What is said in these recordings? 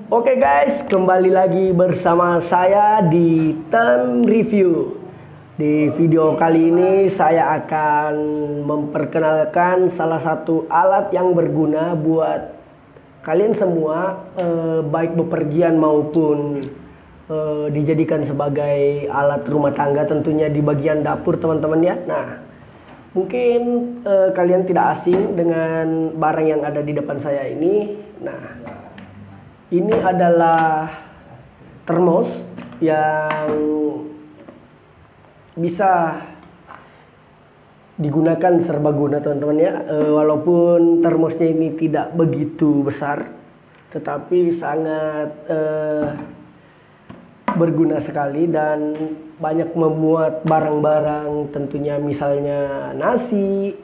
Oke guys, kembali lagi bersama saya di Turn Review. Di video kali ini saya akan memperkenalkan salah satu alat yang berguna buat kalian semua, baik bepergian maupun dijadikan sebagai alat rumah tangga, tentunya di bagian dapur teman-teman ya. Nah, mungkin kalian tidak asing dengan barang yang ada di depan saya ini. Nah, ini adalah termos yang bisa digunakan serbaguna teman-teman ya. Walaupun termosnya ini tidak begitu besar, tetapi sangat berguna sekali dan banyak memuat barang-barang, tentunya misalnya nasi,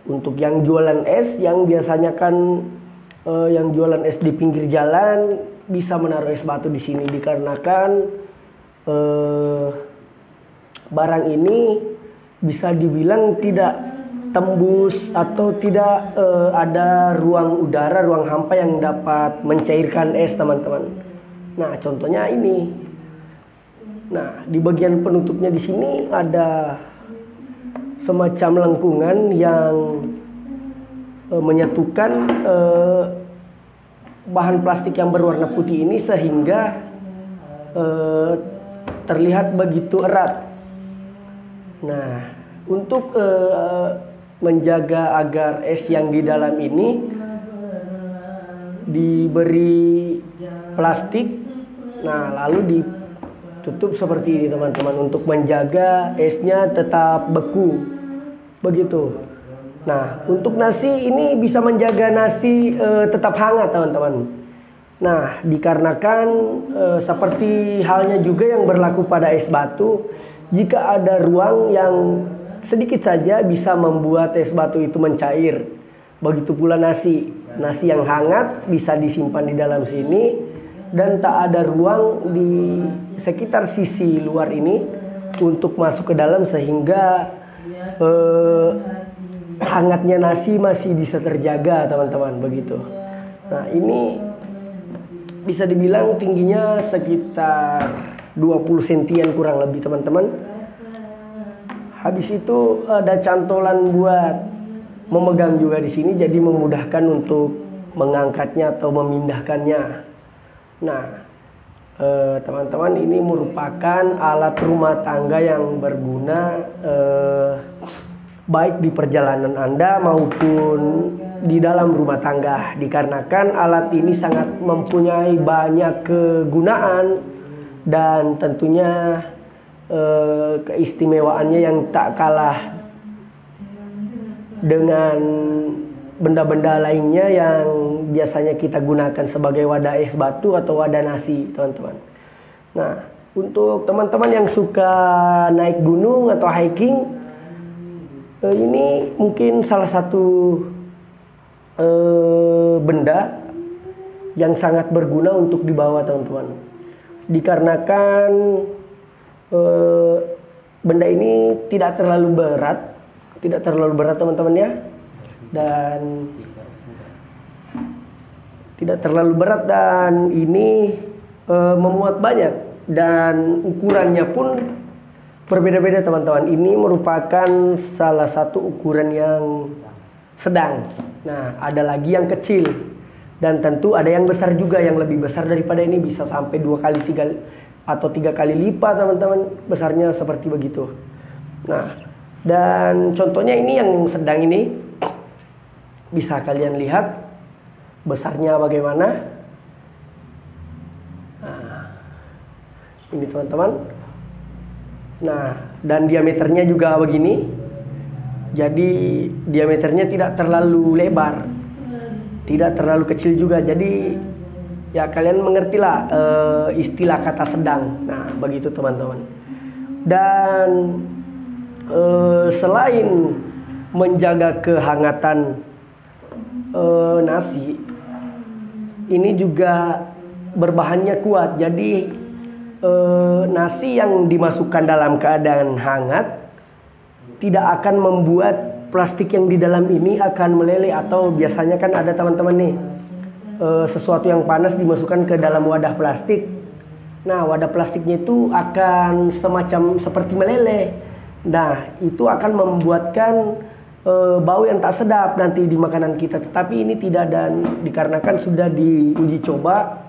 untuk yang jualan es, yang biasanya kan yang jualan es di pinggir jalan bisa menaruh es batu di sini, dikarenakan barang ini bisa dibilang tidak tembus atau tidak ada ruang udara, ruang hampa yang dapat mencairkan es teman-teman. Nah, contohnya ini. Nah, di bagian penutupnya di sini ada semacam lengkungan yang menyatukan bahan plastik yang berwarna putih ini sehingga terlihat begitu erat. Nah, untuk menjaga agar es yang di dalam ini diberi plastik, nah lalu ditutup seperti ini teman-teman, untuk menjaga esnya tetap beku begitu. Nah, untuk nasi ini bisa menjaga nasi tetap hangat teman-teman. Nah, dikarenakan seperti halnya juga yang berlaku pada es batu, jika ada ruang yang sedikit saja bisa membuat es batu itu mencair. Begitu pula nasi yang hangat bisa disimpan di dalam sini, dan tak ada ruang di sekitar sisi luar ini untuk masuk ke dalam, sehingga hangatnya nasi masih bisa terjaga teman-teman begitu. Nah, ini bisa dibilang tingginya sekitar 20 sentian kurang lebih teman-teman. Habis itu ada cantolan buat memegang juga di sini, jadi memudahkan untuk mengangkatnya atau memindahkannya. Nah, teman-teman, ini merupakan alat rumah tangga yang berguna baik di perjalanan Anda maupun di dalam rumah tangga, dikarenakan alat ini sangat mempunyai banyak kegunaan dan tentunya keistimewaannya yang tak kalah dengan benda-benda lainnya yang biasanya kita gunakan sebagai wadah es batu atau wadah nasi teman-teman. Nah, untuk teman-teman yang suka naik gunung atau hiking, ini mungkin salah satu benda yang sangat berguna untuk dibawa teman-teman, dikarenakan benda ini tidak terlalu berat teman-teman ya, dan tidak terlalu berat, dan ini memuat banyak, dan ukurannya pun berbeda-beda teman-teman. Ini merupakan salah satu ukuran yang sedang. Nah, ada lagi yang kecil, dan tentu ada yang besar juga, yang lebih besar daripada ini, bisa sampai 2 kali 3 atau 3 kali lipat teman-teman besarnya, seperti begitu. Nah, dan contohnya ini yang sedang ini, bisa kalian lihat besarnya bagaimana. Nah, ini teman-teman. Nah, dan diameternya juga begini. Jadi diameternya tidak terlalu lebar, tidak terlalu kecil juga. Jadi ya kalian mengertilah istilah kata sedang. Nah, begitu teman-teman. Dan selain menjaga kehangatan nasi, ini juga berbahannya kuat. Jadi nasi yang dimasukkan dalam keadaan hangat tidak akan membuat plastik yang di dalam ini akan meleleh, atau biasanya kan ada teman-teman nih sesuatu yang panas dimasukkan ke dalam wadah plastik. Nah, wadah plastiknya itu akan semacam seperti meleleh. Nah, itu akan membuatkan bau yang tak sedap nanti di makanan kita. Tetapi ini tidak, dan dikarenakan sudah diuji coba.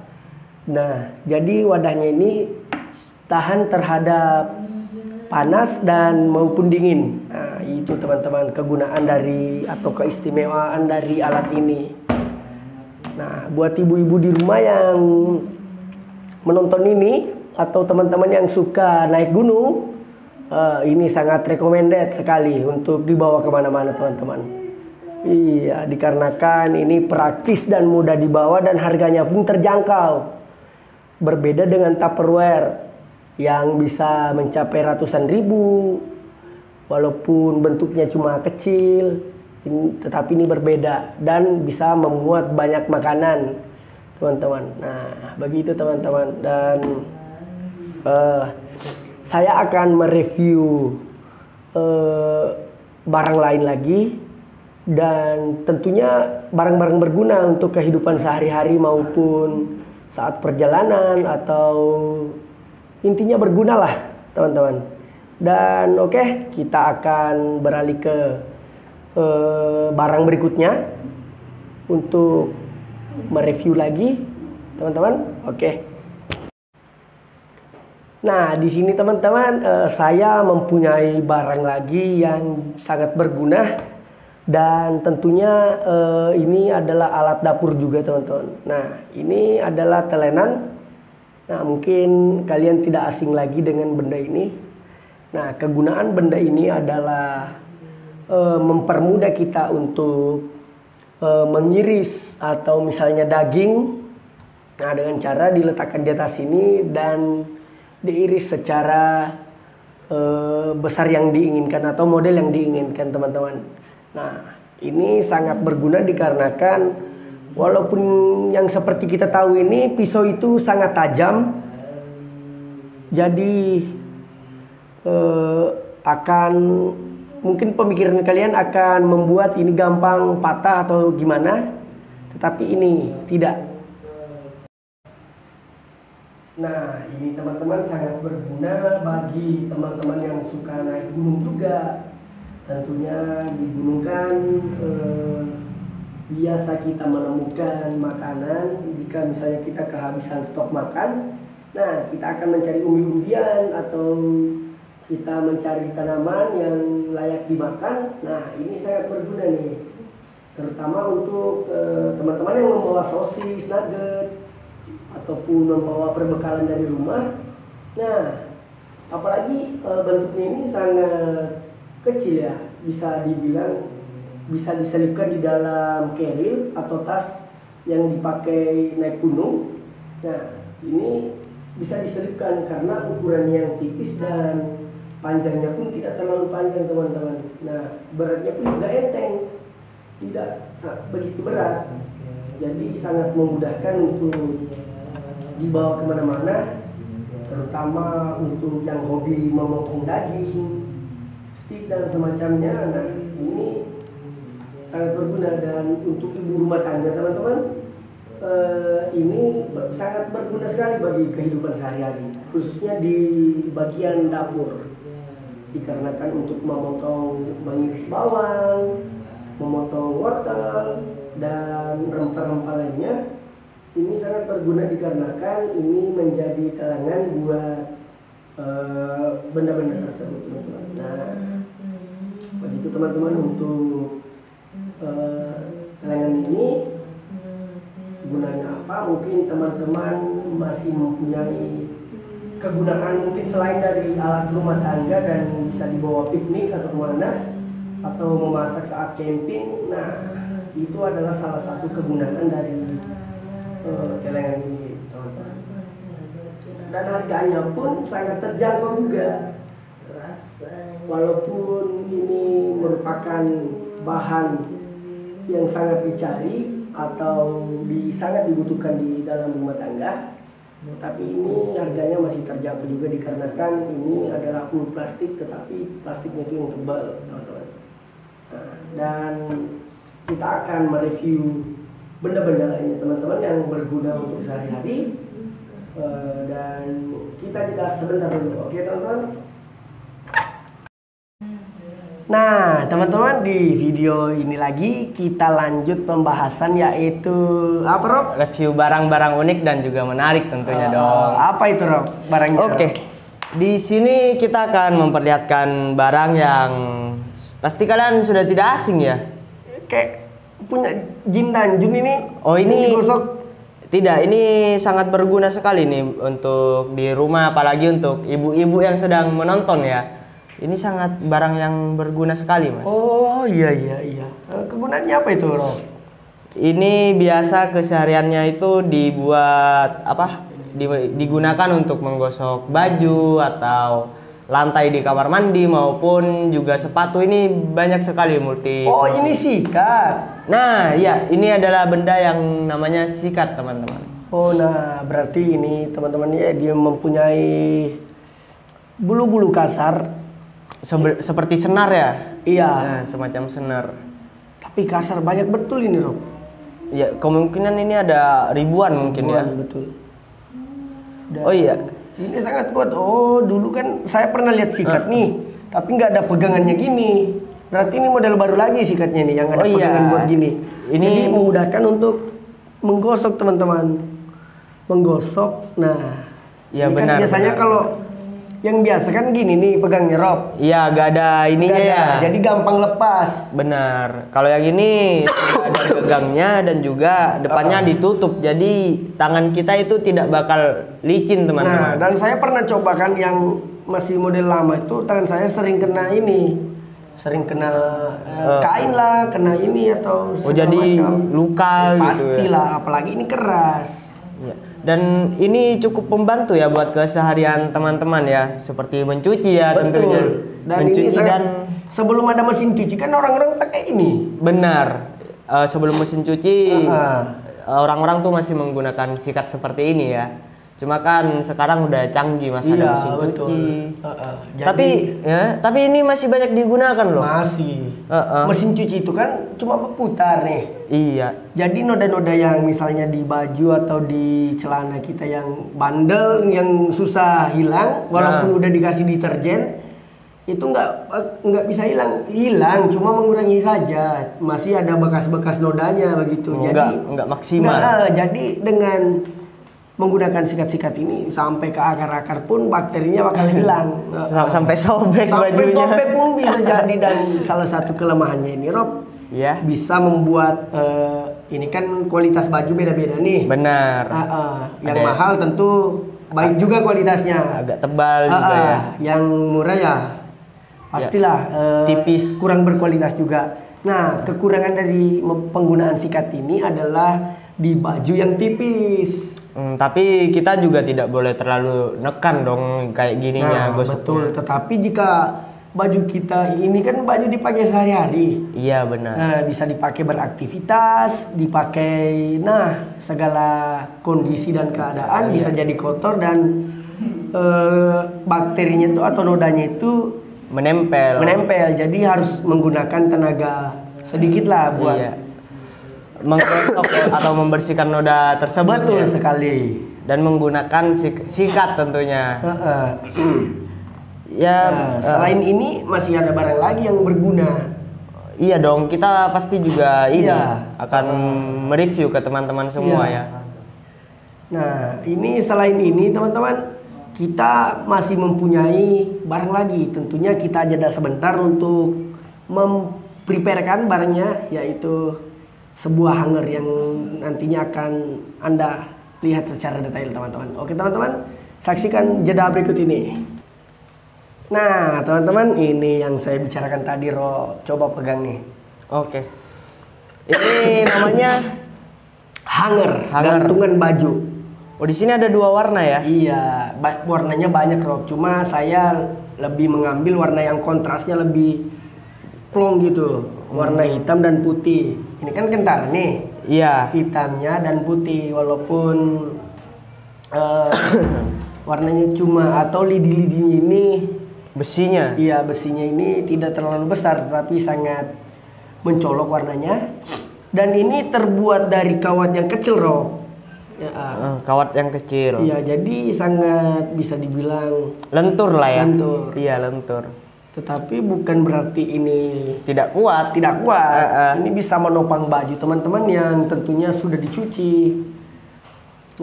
Nah, jadi wadahnya ini tahan terhadap panas dan maupun dingin. Nah, itu teman-teman kegunaan dari atau keistimewaan dari alat ini. Nah, buat ibu-ibu di rumah yang menonton ini atau teman-teman yang suka naik gunung, ini sangat recommended sekali untuk dibawa kemana-mana teman-teman. Iya, dikarenakan ini praktis dan mudah dibawa dan harganya pun terjangkau. Berbeda dengan Tupperware yang bisa mencapai ratusan ribu, walaupun bentuknya cuma kecil, tetapi ini berbeda dan bisa memuat banyak makanan teman-teman. Nah, begitu teman-teman, dan saya akan mereview barang lain lagi, dan tentunya barang-barang berguna untuk kehidupan sehari-hari maupun saat perjalanan, atau intinya berguna lah teman-teman. Dan oke, kita akan beralih ke barang berikutnya untuk mereview lagi teman-teman. Oke. Nah, di sini teman-teman saya mempunyai barang lagi yang sangat berguna, dan tentunya ini adalah alat dapur juga teman-teman. Nah, ini adalah telenan. Nah, mungkin kalian tidak asing lagi dengan benda ini. Nah, kegunaan benda ini adalah mempermudah kita untuk mengiris atau misalnya daging. Nah, dengan cara diletakkan di atas ini dan diiris secara besar yang diinginkan atau model yang diinginkan teman-teman. Nah, ini sangat berguna dikarenakan walaupun yang seperti kita tahu ini pisau itu sangat tajam, jadi akan mungkin pemikiran kalian akan membuat ini gampang patah atau gimana, tetapi ini tidak. Nah, ini teman-teman sangat berguna bagi teman-teman yang suka naik gunung juga. Tentunya di gunung kan biasa kita menemukan makanan jika misalnya kita kehabisan stok makan. Nah, kita akan mencari umbi-umbian atau kita mencari tanaman yang layak dimakan. Nah, ini sangat berguna nih, terutama untuk teman-teman yang membawa sosis, nugget, ataupun membawa perbekalan dari rumah. Nah, apalagi bentuknya ini sangat kecil ya, bisa dibilang bisa diselipkan di dalam keril atau tas yang dipakai naik gunung. Nah, ini bisa diselipkan karena ukurannya yang tipis dan panjangnya pun tidak terlalu panjang teman-teman. Nah, beratnya pun juga enteng, tidak begitu berat, jadi sangat memudahkan untuk dibawa kemana-mana, terutama untuk yang hobi memotong daging, steak dan semacamnya. Nah, ini sangat berguna, dan untuk ibu rumah tangga teman-teman, ini sangat berguna sekali bagi kehidupan sehari-hari, khususnya di bagian dapur. Dikarenakan untuk mengiris bawang, memotong wortel, dan rempah-rempah lainnya, ini sangat berguna dikarenakan ini menjadi telangan buat benda-benda tersebut teman-teman. Nah, begitu teman-teman untuk telangan ini. Gunanya apa? Mungkin teman-teman masih mempunyai kegunaan mungkin selain dari alat rumah tangga dan bisa dibawa piknik atau kemana, atau memasak saat camping. Nah, itu adalah salah satu kegunaan dari celengan ini teman-teman. Dan harganya pun sangat terjangkau juga, walaupun ini merupakan bahan yang sangat dicari atau sangat dibutuhkan di dalam rumah tangga. Tapi ini harganya masih terjangkau juga dikarenakan ini adalah full plastik, tetapi plastiknya itu yang tebal teman-teman. Nah, dan kita akan mereview benda-benda lainnya teman-teman yang berguna untuk sehari-hari. Dan kita jeda sebentar dulu, oke teman-teman? Nah teman-teman, di video ini lagi kita lanjut pembahasan, yaitu apa Rob? Review barang-barang unik dan juga menarik tentunya dong. Apa itu Rob barangnya? Oke, di sini kita akan memperlihatkan barang yang pasti kalian sudah tidak asing ya. Kayak punya Jin dan Jun ini. Oh ini digosok. tidak, ini sangat berguna sekali nih untuk di rumah, apalagi untuk ibu-ibu yang sedang menonton ya. Ini sangat barang yang berguna sekali, Mas. Oh iya. Kegunaannya apa itu, Rob? Ini biasa kesehariannya itu dibuat apa? Digunakan untuk menggosok baju atau lantai di kamar mandi maupun juga sepatu. Ini banyak sekali multi. Oh, ini sikat. Nah, ya, ini adalah benda yang namanya sikat, teman-teman. Oh, nah, berarti ini teman-teman ya, dia mempunyai bulu-bulu kasar. Seperti senar ya? Iya. Nah, semacam senar. Tapi kasar banyak betul ini, Rob. Ya, kemungkinan ini ada ribuan mungkin ya. Betul. Dan oh iya. Ini sangat kuat. Oh, dulu kan saya pernah lihat sikat nih, tapi nggak ada pegangannya gini. Berarti ini model baru lagi sikatnya nih, yang ada pegangan buat gini. Ini jadi memudahkan untuk menggosok teman-teman. Menggosok. Nah, ya ini benar. Kan biasanya kalau yang biasa kan gini nih pegangnya, Rob. Iya, gak ada ininya ya. Jadi gampang lepas. Benar. Kalau yang ini ada pegangnya dan juga depannya ditutup. Jadi tangan kita itu tidak bakal licin, teman-teman. Nah, dan saya pernah coba kan yang masih model lama itu, tangan saya sering kena ini. Sering kena kain lah, kena ini atau jadi macam luka gitu. Pastilah, apalagi ini keras. Ya. Dan ini cukup membantu ya buat keseharian teman-teman ya, seperti mencuci ya. Betul. Tentunya. Dan mencuci ini dan sebelum ada mesin cuci kan orang-orang pakai ini. Benar. Sebelum mesin cuci orang-orang tuh masih menggunakan sikat seperti ini ya. Cuma kan sekarang udah canggih ada mesin cuci. Tapi ini masih banyak digunakan loh. Masih. Mesin cuci itu kan cuma berputar nih. Iya. Jadi noda-noda yang misalnya di baju atau di celana kita yang bandel, yang susah hilang, walaupun udah dikasih deterjen, itu nggak bisa hilang, cuma mengurangi saja. Masih ada bekas-bekas nodanya begitu. Nggak maksimal. Jadi dengan menggunakan sikat-sikat ini sampai ke akar-akar pun bakterinya bakal hilang. Sampai sobek bajunya. Sampai sobek pun bisa jadi. Dan salah satu kelemahannya ini, Rob, bisa membuat ini kan kualitas baju beda-beda nih. Benar. Yang mahal tentu baik juga kualitasnya. Agak tebal juga ya. Yang murah ya pastilah tipis, kurang berkualitas juga. Nah, kekurangan dari penggunaan sikat ini adalah di baju yang tipis. Tapi kita juga tidak boleh terlalu nekan dong kayak gininya gosoknya. Betul, tetapi jika baju kita ini kan baju dipakai sehari-hari. Iya benar. Bisa dipakai beraktivitas, dipakai segala kondisi dan keadaan. Bisa jadi kotor dan bakterinya itu atau nodanya itu menempel. Jadi harus menggunakan tenaga sedikit lah buat menggosok atau membersihkan noda tersebut. Betul sekali. Dan menggunakan sikat tentunya. Selain ini masih ada barang lagi yang berguna. Iya dong, kita pasti juga akan mereview ke teman-teman semua ya. Nah, ini selain ini teman-teman, kita masih mempunyai barang lagi. Tentunya kita jeda sebentar untuk mempreparekan barangnya, yaitu sebuah hanger yang nantinya akan Anda lihat secara detail teman-teman. Oke teman-teman, saksikan jeda berikut ini. Nah teman-teman, ini yang saya bicarakan tadi, coba pegang nih. Oke. Ini namanya hanger, gantungan baju. Oh, di sini ada 2 warna ya? Iya, warnanya banyak, Rob. Cuma saya lebih mengambil warna yang kontrasnya lebih plong gitu. Warna hitam dan putih. Ini kan kentara nih. Iya. Hitamnya dan putih, walaupun warnanya cuma atau lidi-lidinya ini besinya. Iya, besinya ini tidak terlalu besar, tapi sangat mencolok warnanya. Dan ini terbuat dari kawat yang kecil, Rob. Ya, kawat yang kecil. iya, jadi sangat bisa dibilang Lentur lah ya. lentur. Iya, lentur. Tetapi bukan berarti ini Tidak kuat. tidak kuat. Ini bisa menopang baju teman-teman yang tentunya sudah dicuci.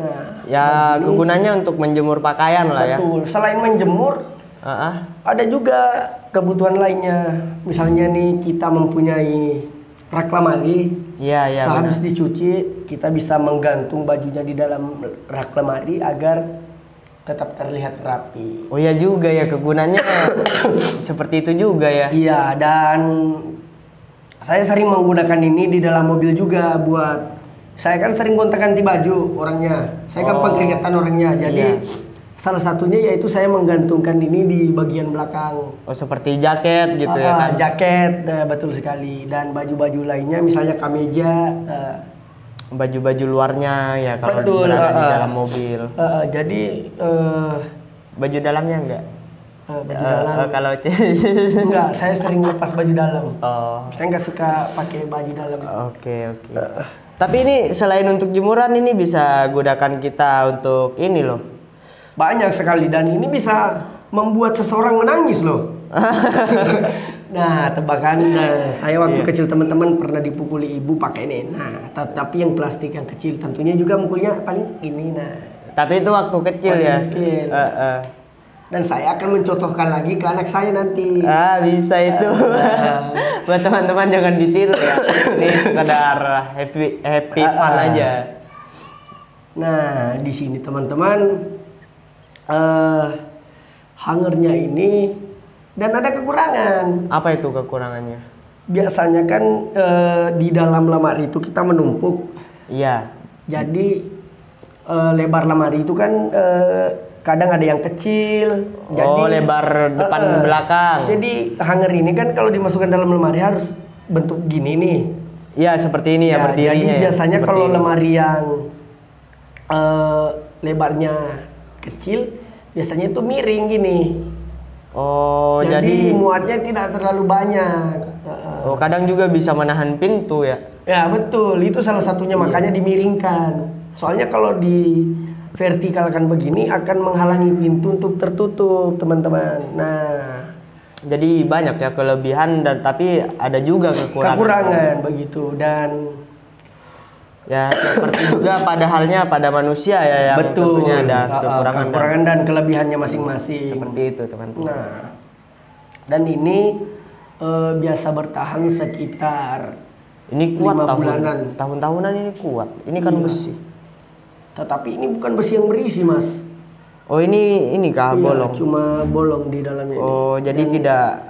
Nah, Ya, kegunaannya untuk menjemur pakaian lah ya. betul. Selain menjemur, ada juga kebutuhan lainnya. Misalnya nih kita mempunyai rak lemari. Iya, iya. Sehabis dicuci, kita bisa menggantung bajunya di dalam rak lemari agar tetap terlihat rapi. Oh ya juga ya, kegunaannya seperti itu juga ya. Iya, dan saya sering menggunakan ini di dalam mobil juga buat saya kan sering gonta-ganti baju orangnya. Saya kan pengkeringetan orangnya. Jadi salah satunya yaitu saya menggantungkan ini di bagian belakang. Oh, seperti jaket gitu ya kan. Jaket, betul sekali. Dan baju-baju lainnya misalnya kemeja, Baju-baju luarnya ya kalau betul, berada di dalam mobil. jadi Baju dalamnya enggak? baju dalam Kalau enggak, saya sering lepas baju dalam. Oh, Saya nggak suka pakai baju dalam. oke. Tapi ini selain untuk jemuran ini bisa gunakan kita untuk ini loh. Banyak sekali dan ini bisa membuat seseorang menangis loh. Nah, tebakan saya waktu kecil teman-teman pernah dipukuli ibu pakai ini. Nah, tapi yang plastik yang kecil tentunya juga mukulnya paling ini. Nah, Tapi itu waktu kecil waktu ya. kecil. Dan saya akan mencontohkan lagi ke anak saya nanti. Bisa itu. Buat teman-teman jangan ditiru ya. Ini sekedar happy fun aja. Nah, di sini teman-teman hangernya ini dan ada kekurangan. Apa itu kekurangannya? Biasanya kan di dalam lemari itu kita menumpuk. Iya. Jadi lebar lemari itu kan kadang ada yang kecil. Jadi Lebar depan belakang. Jadi hanger ini kan kalau dimasukkan dalam lemari harus bentuk gini nih. Iya, seperti ini ya, berdirinya. Jadi ya, biasanya seperti kalau ini. lemari yang lebarnya kecil, biasanya itu miring gini. Oh, Jadi jadi muatnya tidak terlalu banyak. kadang juga bisa menahan pintu ya. Ya betul, itu salah satunya makanya dimiringkan. Soalnya kalau di vertikalkan begini akan menghalangi pintu untuk tertutup, teman-teman. Nah, Jadi banyak ya kelebihan dan tapi ada juga kekurangan begitu dan ya seperti juga pada halnya pada manusia ya yang betul, tentunya ada kekurangan dan kelebihannya masing-masing. seperti itu teman-teman. Nah, dan ini biasa bertahan sekitar Ini kuat 5 bulanan. tahun-tahunan ini kuat. Ini kan besi. Tetapi ini bukan besi yang berisi, Mas. Oh, ini kah Iya, bolong? cuma bolong di dalamnya. Oh, jadi tidak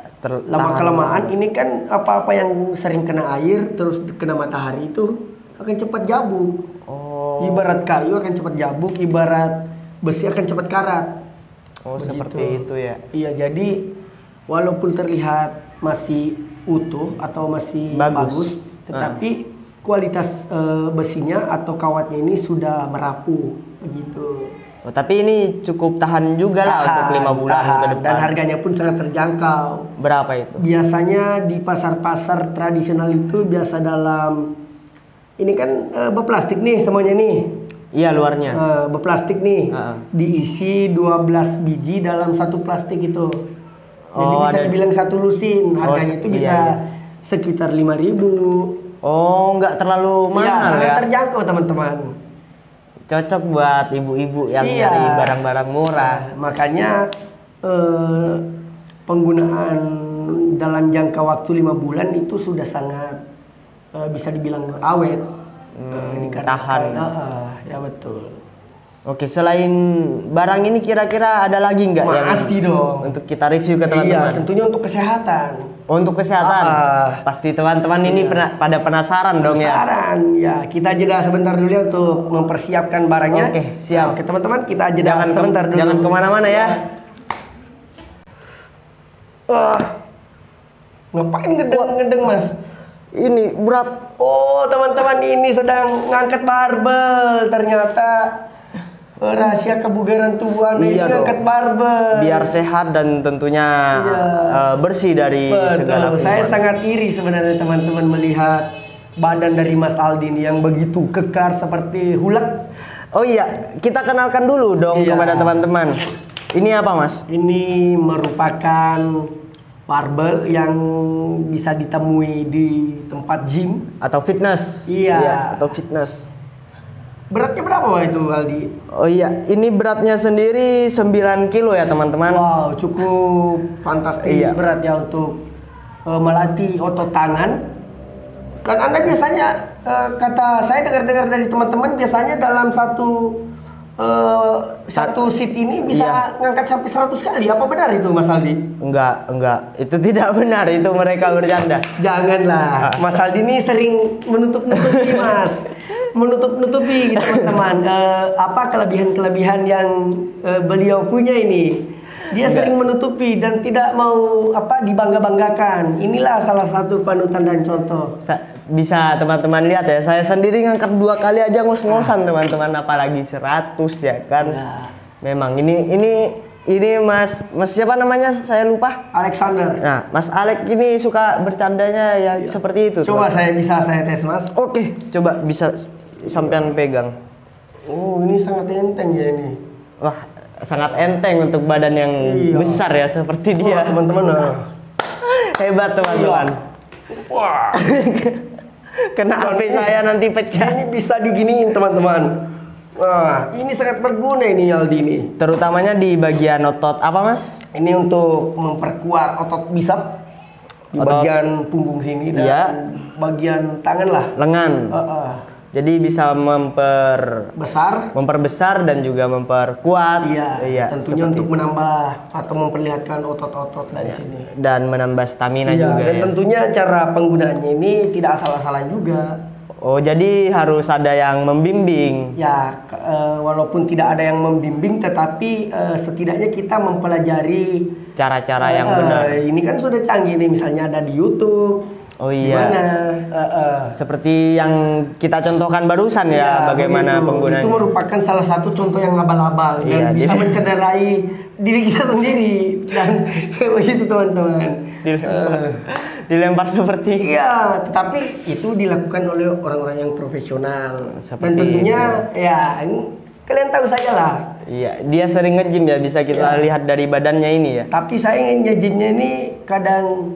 Lama-kelamaan ini kan apa-apa yang sering kena air terus kena matahari itu akan cepat jabuk. Oh. Ibarat kayu akan cepat jabuk, ibarat besi akan cepat karat. Oh, Begitu. seperti itu ya. Iya, jadi walaupun terlihat masih utuh atau masih bagus tetapi kualitas besinya atau kawatnya ini sudah merapuh begitu. Oh, tapi ini cukup tahan juga lah untuk 5 bulan ke depan. Dan harganya pun sangat terjangkau. Berapa itu? Biasanya di pasar-pasar tradisional itu biasa dalam ini kan berplastik nih semuanya nih. Iya, luarnya. Berplastik nih. Diisi 12 biji dalam satu plastik itu. Jadi bisa dibilang satu lusin. Harganya itu bisa sekitar 5.000. Oh, nggak terlalu mahal ya? Sangat terjangkau teman-teman. Cocok buat ibu-ibu yang nyari barang-barang murah. Makanya penggunaan dalam jangka waktu 5 bulan itu sudah sangat bisa dibilang awet. Tahan. Ya betul. Oke, selain barang ini kira-kira ada lagi nggak yang Masih dong. untuk kita review ke teman-teman? Iya, tentunya untuk kesehatan. Oh, untuk kesehatan. Pasti teman-teman ini pada penasaran dong ya. Penasaran ya. Kita jeda sebentar dulu ya untuk mempersiapkan barangnya. Oke, siap. Oke, teman-teman, kita jeda sebentar dulu. Jangan kemana-mana ya. Ngapain ngedeng-ngedeng, Mas? Ini berat. Oh, teman-teman, ini sedang ngangkat barbel ternyata. rahasia kebugaran tubuh Anda ini Iya dong. ngangkat barbel. Biar sehat dan tentunya bersih dari segala Betul. Saya kuman. sangat iri sebenarnya teman-teman melihat badan dari Mas Aldi ini yang begitu kekar seperti hulak. Oh iya, kita kenalkan dulu dong Iya. kepada teman-teman. Ini apa, Mas? Ini merupakan barbel yang bisa ditemui di tempat gym. Atau fitness? Iya. Atau fitness. Beratnya berapa Pak, itu Aldi? Oh iya, ini beratnya sendiri 9 kilo ya teman-teman. Wow, cukup fantastis Iya. berat ya untuk melatih otot tangan. Dan Anda biasanya kata saya dengar-dengar dari teman-teman biasanya dalam satu seat ini bisa ngangkat sampai 100 kali. Apa benar itu Mas Aldi? Enggak. Itu tidak benar, itu mereka bercanda. Janganlah. Mas Aldi ini sering menutup-nutupi Mas. Menutup-nutupi gitu, teman-teman. Apa kelebihan-kelebihan yang beliau punya ini. Dia sering menutupi dan tidak mau dibangga-banggakan. Inilah salah satu panutan dan contoh. Bisa teman-teman lihat ya, saya sendiri ngangkat 2 kali aja ngos-ngosan teman-teman, apalagi 100 ya kan. Ya. Memang ini Mas siapa namanya? Saya lupa. Alexander. Nah, Mas Alek ini suka bercandanya ya seperti itu. Coba saya tes Mas. Oke, coba bisa sampean pegang. Oh, ini sangat enteng ya ini. Wah, sangat enteng untuk badan yang Iya. besar ya seperti dia. Wah, teman-teman. Hebat teman-teman. Wah, Kena HP saya nanti pecah. ini bisa diginiin teman-teman. Wah, ini sangat berguna ini Aldi ini. Terutamanya di bagian otot apa, Mas? Ini untuk memperkuat otot bisap di Otot- bagian punggung sini dan Iya. bagian tangan lah. Lengan. Jadi bisa Besar. memperbesar dan juga memperkuat. Iya, tentunya seperti untuk itu. menambah atau memperlihatkan otot-otot dari sini. Dan menambah stamina Iya, juga dan ya. tentunya cara penggunaannya ini tidak asal-asalan juga. Oh, jadi harus ada yang membimbing. Ya, walaupun tidak ada yang membimbing, tetapi setidaknya kita mempelajari Cara-cara yang benar. Ini kan sudah canggih nih, misalnya ada di YouTube. Oh iya. Gimana? Seperti yang kita contohkan barusan ya, Iya, bagaimana begitu. penggunanya. Itu merupakan salah satu contoh yang abal-abal Iya, dan bisa jadi- mencederai diri kita sendiri dan begitu teman-teman. Dilempar seperti Iya, tetapi itu dilakukan oleh orang-orang yang profesional. Seperti Dan tentunya ya kalian tahu saja lah. Iya, dia sering nge-gym ya, bisa kita lihat dari badannya ini ya. Tapi saya nge-gymnya ini kadang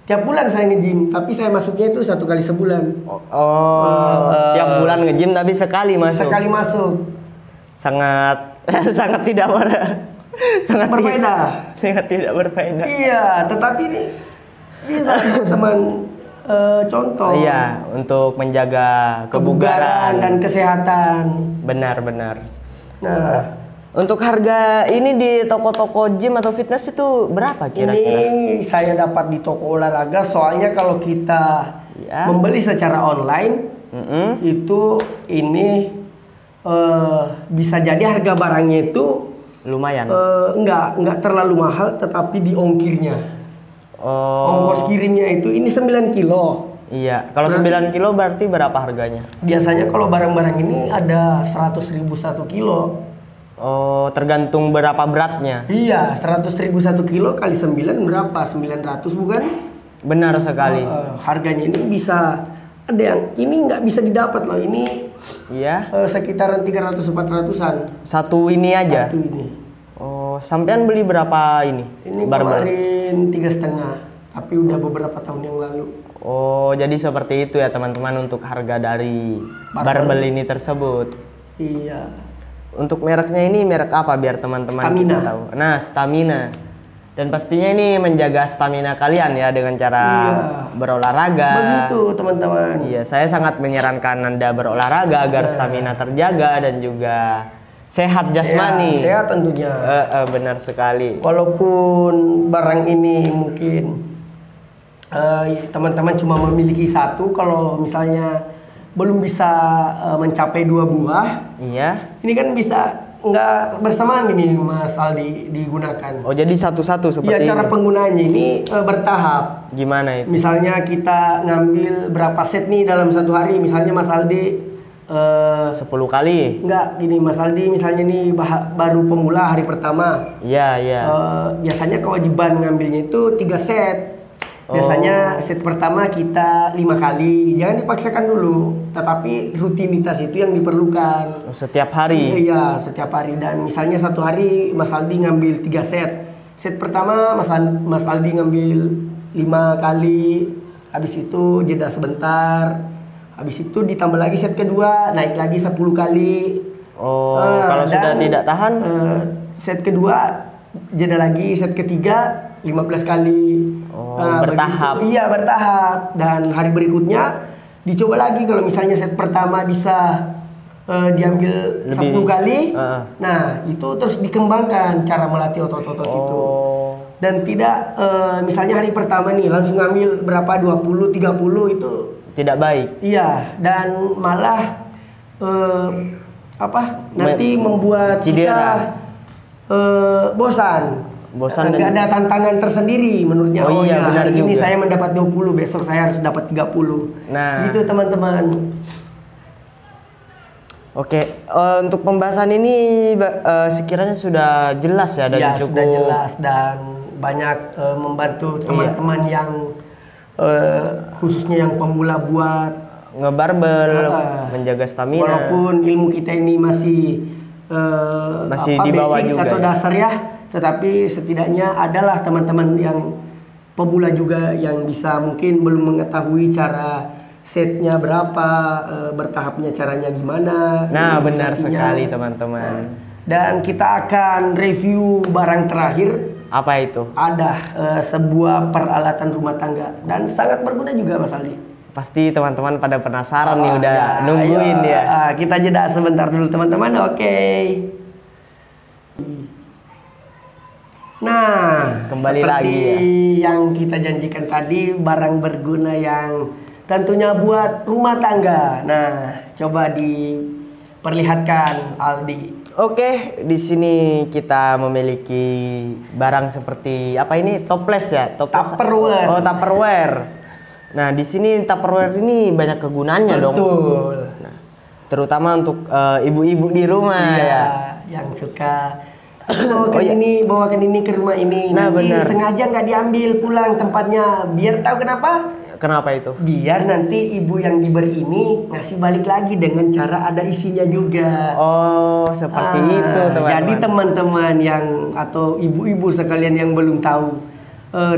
tiap bulan saya nge-gym, tapi saya masuknya itu 1 kali sebulan. Tiap bulan nge-gym tapi sekali masuk. Sekali masuk. Sangat sangat tidak sangat Berbeda. sangat tidak berfaedah. Iya, tetapi ini bisa teman contoh. Iya, untuk menjaga kebugaran. dan kesehatan. Benar-benar. Nah, Untuk harga ini di toko-toko gym atau fitness itu berapa kira-kira? ini saya dapat di toko olahraga, soalnya kalau kita Ya. membeli secara online itu ini bisa jadi harga barangnya itu Lumayan. enggak terlalu mahal, tetapi di ongkirnya. Oh, Ongkos kirimnya itu ini 9 kilo. iya. Kalau 9 kilo berarti berapa harganya? Biasanya kalau barang-barang ini ada 100.000 1 kilo. Oh, tergantung berapa beratnya. Iya, 100.000 1 kilo kali 9 berapa? 900 bukan? Benar sekali. Harganya ini bisa ada yang ini nggak bisa didapat loh. Ini Iya. sekitaran 300-400an. Satu ini aja. Satu ini. Oh, sampean beli berapa ini? Ini Barbel. kemarin 3,5, tapi udah beberapa tahun yang lalu. Oh, jadi seperti itu ya teman-teman untuk harga dari barbel ini tersebut. Iya. Untuk mereknya ini merek apa biar teman-teman Stamina. kita tahu? Nah, Stamina. Dan pastinya ini menjaga stamina kalian ya dengan cara berolahraga. Begitu teman-teman. Iya, saya sangat menyarankan Anda berolahraga agar stamina terjaga dan juga sehat jasmani. Sehat tentunya. Benar sekali. Walaupun barang ini mungkin teman-teman cuma memiliki satu, kalau misalnya belum bisa mencapai 2 buah, Iya. ini kan bisa nggak bersamaan ini Mas Aldi digunakan. Oh, jadi satu-satu Iya, seperti cara ini. penggunaannya ini bertahap. Gimana itu? Misalnya kita ngambil berapa set nih dalam satu hari. Misalnya Mas Aldi 10 kali. Enggak, gini Mas Aldi, misalnya nih baru pemula hari pertama. Iya, iya. Biasanya kewajiban ngambilnya itu 3 set. Biasanya set pertama kita 5 kali. Jangan dipaksakan dulu, tetapi rutinitas itu yang diperlukan. Setiap hari. Iya, setiap hari. Dan misalnya satu hari Mas Aldi ngambil 3 set. Set pertama Mas Aldi ngambil 5 kali. Habis itu jeda sebentar. Habis itu ditambah lagi set kedua, naik lagi 10 kali. Kalau sudah tidak tahan? Set kedua jeda lagi, set ketiga 15 kali. Bertahap. Begitu. Iya, bertahap. Dan hari berikutnya dicoba lagi. Kalau misalnya set pertama bisa diambil 10 kali. Nah, itu terus dikembangkan cara melatih otot-otot itu. Dan tidak misalnya hari pertama nih langsung ngambil berapa 20, 30 itu tidak baik. Iya, dan malah nanti membuat cedera. kita bosan. Nggak ada tantangan tersendiri menurutnya. Iya, benar hari ini juga. saya mendapat 20, besok saya harus dapat 30. Nah, gitu teman-teman. Oke, untuk pembahasan ini sekiranya sudah jelas ya dan Ya, cukup sudah jelas dan banyak membantu teman-teman yang khususnya yang pemula buat ngebarbel, menjaga stamina. Walaupun ilmu kita ini masih di bawah basic juga atau ya. dasar ya, tetapi setidaknya adalah teman-teman yang pemula juga yang bisa mungkin belum mengetahui cara setnya berapa, bertahapnya caranya gimana. Nah, benar artinya. sekali teman-teman. Dan kita akan review barang terakhir. Apa itu? Ada sebuah peralatan rumah tangga dan sangat berguna juga Mas Aldi. Pasti teman-teman pada penasaran nih, udah nungguin ayo, ya. Kita jeda sebentar dulu teman-teman. Oke. Nah, kembali seperti lagi ya. yang kita janjikan tadi, barang berguna yang tentunya buat rumah tangga. Nah, coba diperlihatkan Aldi. Oke, di sini kita memiliki barang seperti apa ini? Toples ya, toples. Tupperware. Oh, Tupperware. Nah, di sini Tupperware ini banyak kegunaannya dong. Betul. Nah, terutama untuk ibu-ibu di rumah Iya, ya. yang suka bawakan ini ke rumah ini. Nah, nanti benar. sengaja nggak diambil pulang tempatnya. Biar tahu kenapa? Kenapa itu? Biar nanti ibu yang diberi ini ngasih balik lagi dengan cara ada isinya juga. Oh, seperti itu teman-teman. Jadi teman-teman yang atau ibu-ibu sekalian yang belum tahu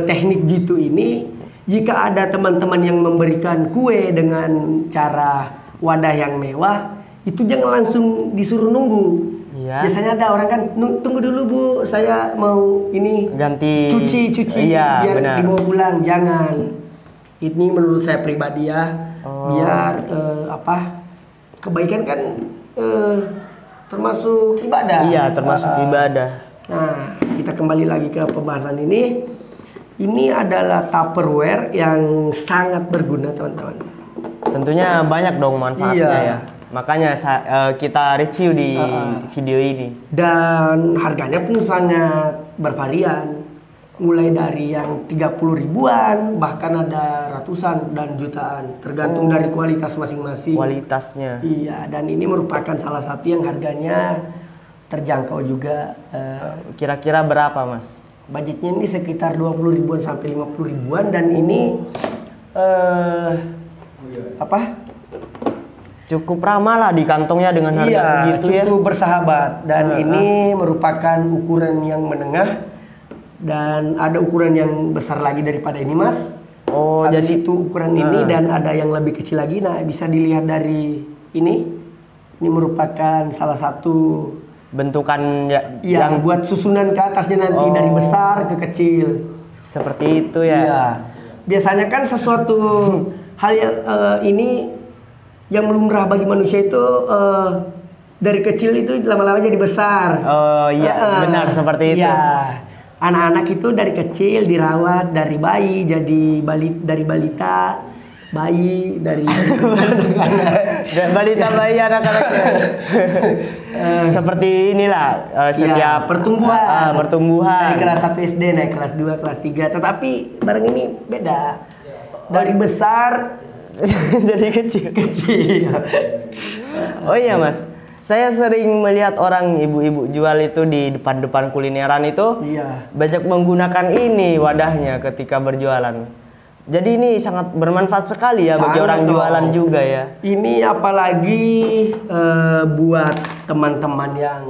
teknik jitu ini, jika ada teman-teman yang memberikan kue dengan cara wadah yang mewah, itu jangan langsung disuruh nunggu. Iya. Biasanya ada orang kan tunggu dulu Bu, saya mau ini Ganti cuci iya, biar benar. dibawa pulang. Jangan. Ini menurut saya pribadi ya. Biar kebaikan kan termasuk ibadah. Iya, termasuk ibadah. Nah, kita kembali lagi ke pembahasan ini. Ini adalah Tupperware yang sangat berguna teman-teman. Tentunya banyak dong manfaatnya Iya. ya. Makanya kita review di video ini. Dan harganya pun sangat bervarian. Mulai dari yang 30 ribuan, bahkan ada ratusan dan jutaan. Tergantung dari kualitas masing-masing. Kualitasnya. Iya, dan ini merupakan salah satu yang harganya terjangkau juga. Kira-kira berapa, Mas? Budgetnya ini sekitar 20 ribuan sampai 50 ribuan. Dan ini Cukup ramah lah di kantongnya dengan harga segitu ya. cukup bersahabat. Dan ini merupakan ukuran yang menengah. Dan ada ukuran yang besar lagi daripada ini Mas. Oh, Habis jadi itu ukuran ini dan ada yang lebih kecil lagi. Nah, bisa dilihat dari ini. Ini merupakan salah satu bentukan yang yang buat susunan ke atasnya nanti dari besar ke kecil. seperti itu ya. Iya. Biasanya kan sesuatu hal yang ini yang lumrah bagi manusia itu dari kecil itu lama-lama jadi besar. Oh iya, benar seperti itu. Iya. Anak-anak itu dari kecil dirawat dari bayi jadi dari balita, bayi dari Dan balita bayi anak-anak. Seperti inilah setiap pertumbuhan. pertumbuhan. Dari kelas 1 SD naik kelas 2, kelas 3. Tetapi barang ini beda. Dari besar Dari kecil. kecil. Oh iya Mas, saya sering melihat orang ibu-ibu jual itu di depan-depan kulineran itu Iya. banyak menggunakan ini wadahnya ketika berjualan. Jadi ini sangat bermanfaat sekali ya bagi Sangat orang dong. jualan juga ya. Ini apalagi buat teman-teman yang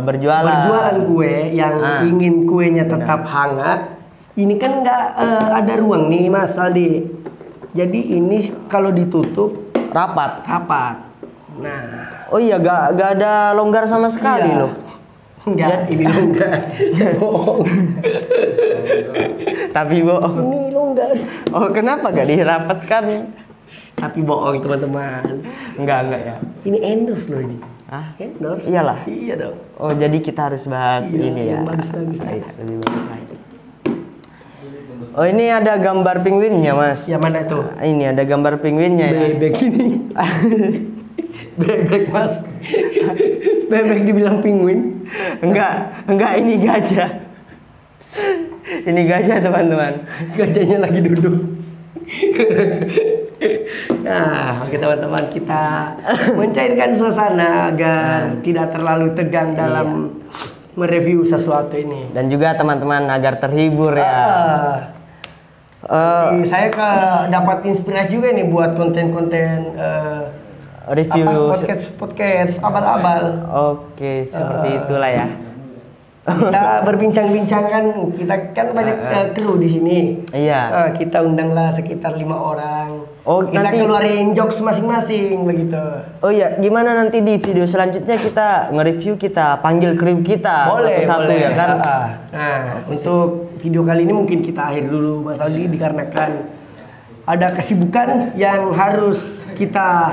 berjualan kue yang ingin kuenya tetap hangat. Ini kan nggak ada ruang nih Mas Aldi. Jadi ini kalau ditutup Rapat. rapat. Nah, Oh iya, gak ada longgar sama sekali iya. loh. Enggak, ini longgar. Bohong. Tapi bohong. Ini longgar. Oh kenapa gak dirapatkan? Tapi bohong teman-teman. Enggak ya. Ini endorse loh ini. Ah, Endorse. iyalah. Iya dong. Oh jadi kita harus bahas Iya, ini ya. yang bagus-bagus. Baik, lebih bagus lagi. Oh ini ada gambar penguinnya Mas. Yang mana tuh? Ini ada gambar penguinnya ya. Bebek ini. Bebek Mas. Bebek dibilang penguin. Enggak ini gajah. Ini gajah teman-teman. Gajahnya lagi duduk. Nah, oke teman-teman, kita mencairkan suasana agar tidak terlalu tegang dalam mereview sesuatu ini. Dan juga teman-teman agar terhibur ya. Saya dapat inspirasi juga nih buat konten-konten Review podcast abal-abal. Oke, seperti itulah ya. Kita berbincang-bincang kan, kita kan banyak kru di sini. Iya. Kita undanglah sekitar 5 orang. Oh, Kita nanti keluarin jokes masing-masing begitu. Oh iya, gimana nanti di video selanjutnya kita nge-review, kita panggil kru kita satu-satu ya kan? Nah, untuk video kali ini mungkin kita akhir dulu Mas Aldi dikarenakan ada kesibukan yang harus kita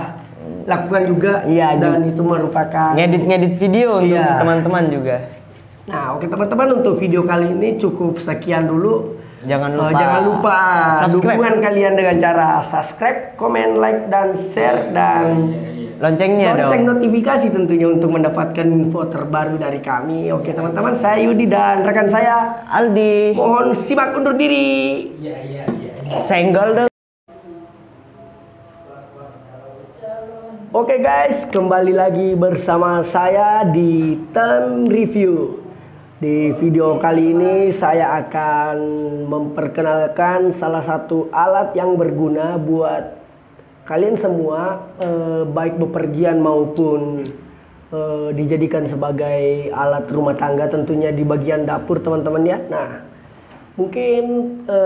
lakukan juga. Iya, dan itu merupakan ngedit video untuk Iya. teman-teman juga. Nah, oke teman-teman, untuk video kali ini cukup sekian dulu. Jangan lupa subscribe. Dukungan kalian dengan cara subscribe, komen, like, dan share, dan loncengnya lonceng dong. notifikasi tentunya untuk mendapatkan info terbaru dari kami. Oke teman-teman, saya Yudi dan rekan saya Aldi. mohon simak undur diri. Senggol dong. Oke guys, kembali lagi bersama saya di Term Review. Di video kali ini saya akan memperkenalkan salah satu alat yang berguna buat kalian semua, baik bepergian maupun dijadikan sebagai alat rumah tangga, tentunya di bagian dapur teman-teman ya. Nah, mungkin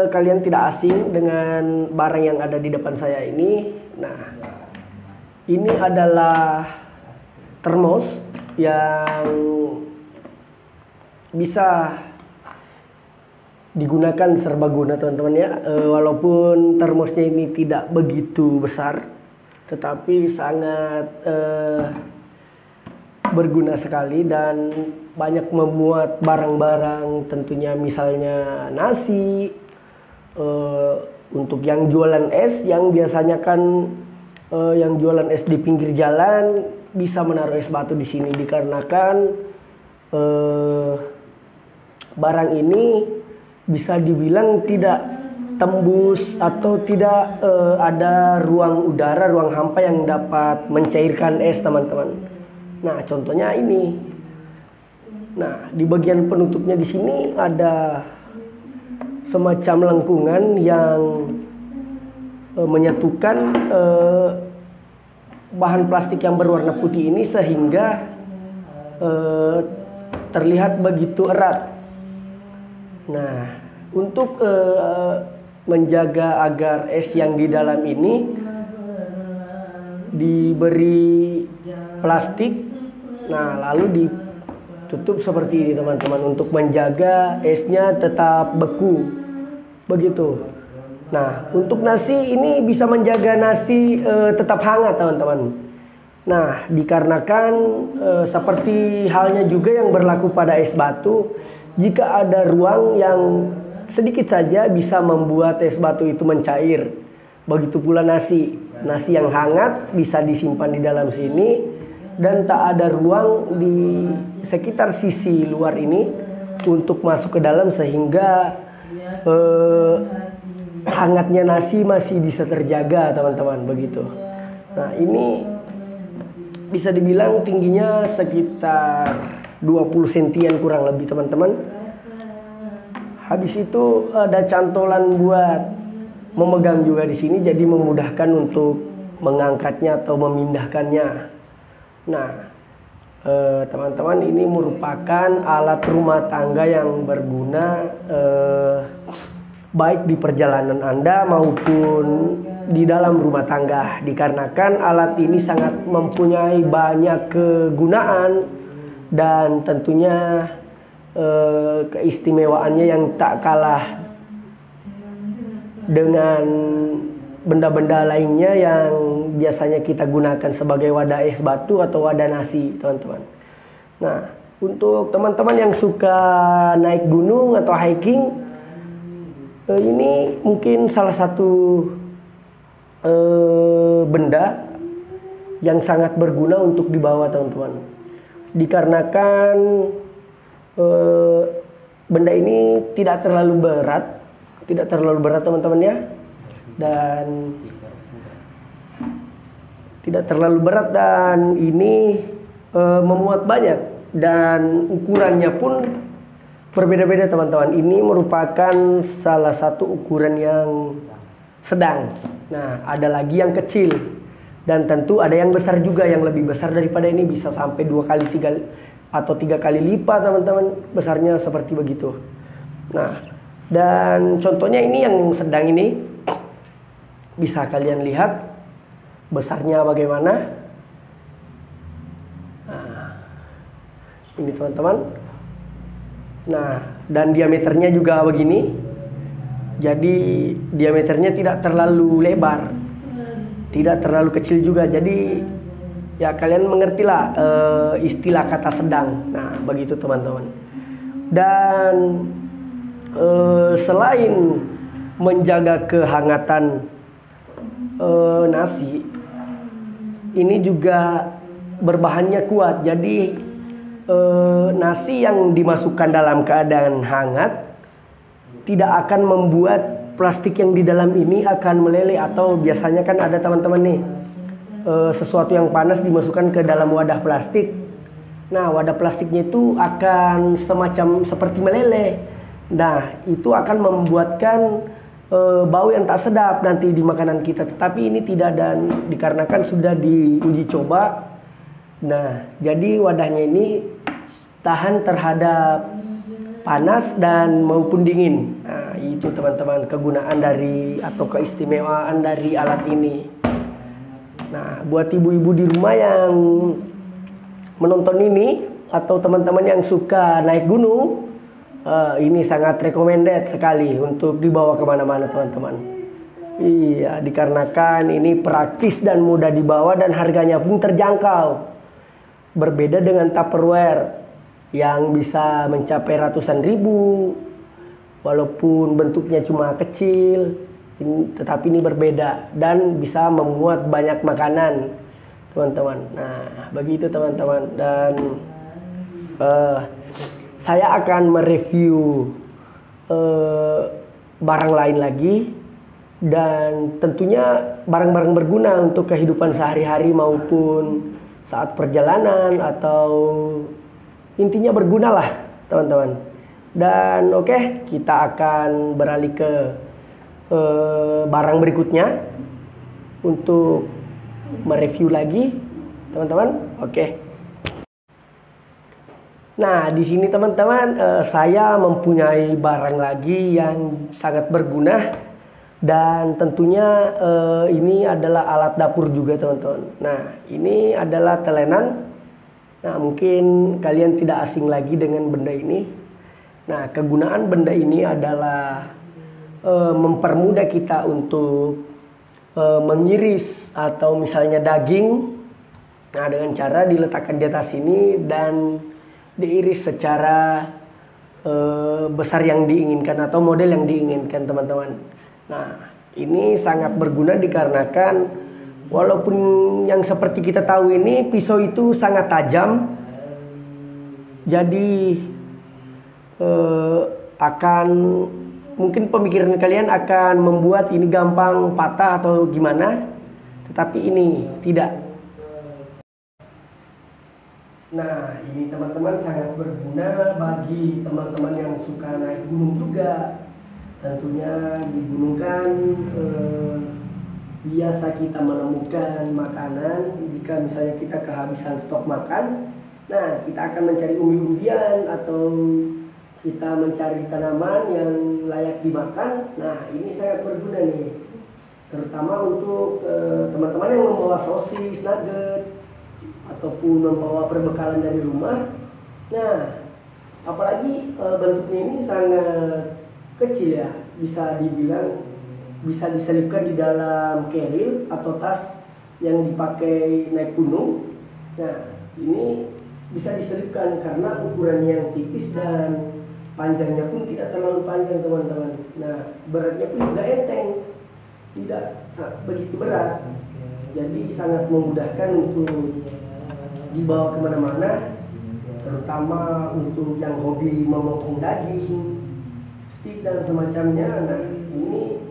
kalian tidak asing dengan barang yang ada di depan saya ini. Nah, ini adalah termos yang bisa digunakan serbaguna teman-teman ya. Walaupun termosnya ini tidak begitu besar, tetapi sangat berguna sekali dan banyak memuat barang-barang, tentunya misalnya nasi. Untuk yang jualan es, yang biasanya kan yang jualan es di pinggir jalan bisa menaruh es batu di sini dikarenakan barang ini bisa dibilang tidak tembus atau tidak ada ruang udara, ruang hampa yang dapat mencairkan es teman-teman. Nah, contohnya ini. Nah, di bagian penutupnya di sini ada semacam lengkungan yang menyatukan bahan plastik yang berwarna putih ini sehingga terlihat begitu erat. Nah, untuk menjaga agar es yang di dalam ini diberi plastik, nah lalu ditutup seperti ini teman-teman, untuk menjaga esnya tetap beku begitu. Nah, untuk nasi ini bisa menjaga nasi tetap hangat teman-teman. Nah, dikarenakan seperti halnya juga yang berlaku pada es batu, jika ada ruang yang sedikit saja bisa membuat es batu itu mencair. Begitu pula nasi. Nasi yang hangat bisa disimpan di dalam sini dan tak ada ruang di sekitar sisi luar ini untuk masuk ke dalam, sehingga hangatnya nasi masih bisa terjaga teman-teman begitu. Nah, ini bisa dibilang tingginya sekitar 20 sentian kurang lebih teman-teman. Habis itu ada cantolan buat memegang juga di sini, jadi memudahkan untuk mengangkatnya atau memindahkannya. Nah, teman-teman, ini merupakan alat rumah tangga yang berguna baik di perjalanan Anda maupun di dalam rumah tangga, dikarenakan alat ini sangat mempunyai banyak kegunaan dan tentunya keistimewaannya yang tak kalah dengan benda-benda lainnya yang biasanya kita gunakan sebagai wadah es batu atau wadah nasi, teman-teman. Nah, untuk teman-teman yang suka naik gunung atau hiking, ini mungkin salah satu benda yang sangat berguna untuk dibawa, teman-teman. Dikarenakan benda ini tidak terlalu berat, teman-teman ya, dan tidak terlalu berat, dan ini memuat banyak, dan ukurannya pun berbeda-beda, teman-teman. Ini merupakan salah satu ukuran yang sedang. Nah, ada lagi yang kecil, dan tentu ada yang besar juga, yang lebih besar daripada ini, bisa sampai 2 kali 3 atau 3 kali lipat, teman-teman, besarnya seperti begitu. Nah, dan contohnya ini yang sedang ini, bisa kalian lihat besarnya bagaimana. Nah, ini teman-teman. Nah, dan diameternya juga begini. Jadi diameternya tidak terlalu lebar, tidak terlalu kecil juga. Jadi ya kalian mengertilah istilah kata sedang. Nah, begitu teman-teman. Dan selain menjaga kehangatan nasi, ini juga berbahannya kuat. Jadi nasi yang dimasukkan dalam keadaan hangat tidak akan membuat plastik yang di dalam ini akan meleleh, atau biasanya kan ada teman-teman nih, sesuatu yang panas dimasukkan ke dalam wadah plastik. Nah, wadah plastiknya itu akan semacam seperti meleleh. Nah, itu akan membuatkan bau yang tak sedap nanti di makanan kita. Tetapi ini tidak, dan dikarenakan sudah diuji coba. Nah, jadi wadahnya ini tahan terhadap panas dan maupun dingin. Nah, itu teman-teman kegunaan dari atau keistimewaan dari alat ini. Nah, buat ibu-ibu di rumah yang menonton ini atau teman-teman yang suka naik gunung, ini sangat recommended sekali untuk dibawa kemana-mana, teman-teman. Iya, dikarenakan ini praktis dan mudah dibawa dan harganya pun terjangkau. Berbeda dengan Tupperware yang bisa mencapai ratusan ribu, walaupun bentuknya cuma kecil, tetapi ini berbeda dan bisa memuat banyak makanan, teman-teman. Nah, begitu teman-teman. Dan saya akan mereview barang lain lagi, dan tentunya barang-barang berguna untuk kehidupan sehari-hari maupun saat perjalanan, atau intinya berguna lah, teman-teman. Dan oke, kita akan beralih ke barang berikutnya untuk mereview lagi, teman-teman. Oke. Nah, di sini teman-teman, saya mempunyai barang lagi yang sangat berguna, dan tentunya ini adalah alat dapur juga, teman-teman. Nah, ini adalah telenan. Nah, mungkin kalian tidak asing lagi dengan benda ini. Nah, kegunaan benda ini adalah mempermudah kita untuk mengiris atau misalnya daging. Nah, dengan cara diletakkan di atas ini dan diiris secara besar yang diinginkan atau model yang diinginkan, teman-teman. Nah, ini sangat berguna dikarenakan walaupun yang seperti kita tahu ini pisau itu sangat tajam, jadi akan mungkin pemikiran kalian akan membuat ini gampang patah atau gimana, tetapi ini tidak. Nah, ini teman-teman sangat berguna bagi teman-teman yang suka naik gunung juga. Tentunya di gunung kan biasa kita menemukan makanan. Jika misalnya kita kehabisan stok makan, nah kita akan mencari umbi-umbian atau kita mencari tanaman yang layak dimakan. Nah, ini sangat berguna nih, terutama untuk teman-teman yang membawa sosis, nugget, ataupun membawa perbekalan dari rumah. Nah, apalagi bentuknya ini sangat kecil ya, bisa dibilang bisa diselipkan di dalam keril atau tas yang dipakai naik gunung. Nah, ini bisa diselipkan karena ukurannya yang tipis dan panjangnya pun tidak terlalu panjang teman-teman. Nah, beratnya pun juga enteng, tidak begitu berat, jadi sangat memudahkan untuk dibawa kemana-mana, terutama untuk yang hobi memotong daging, stik dan semacamnya. Nah, ini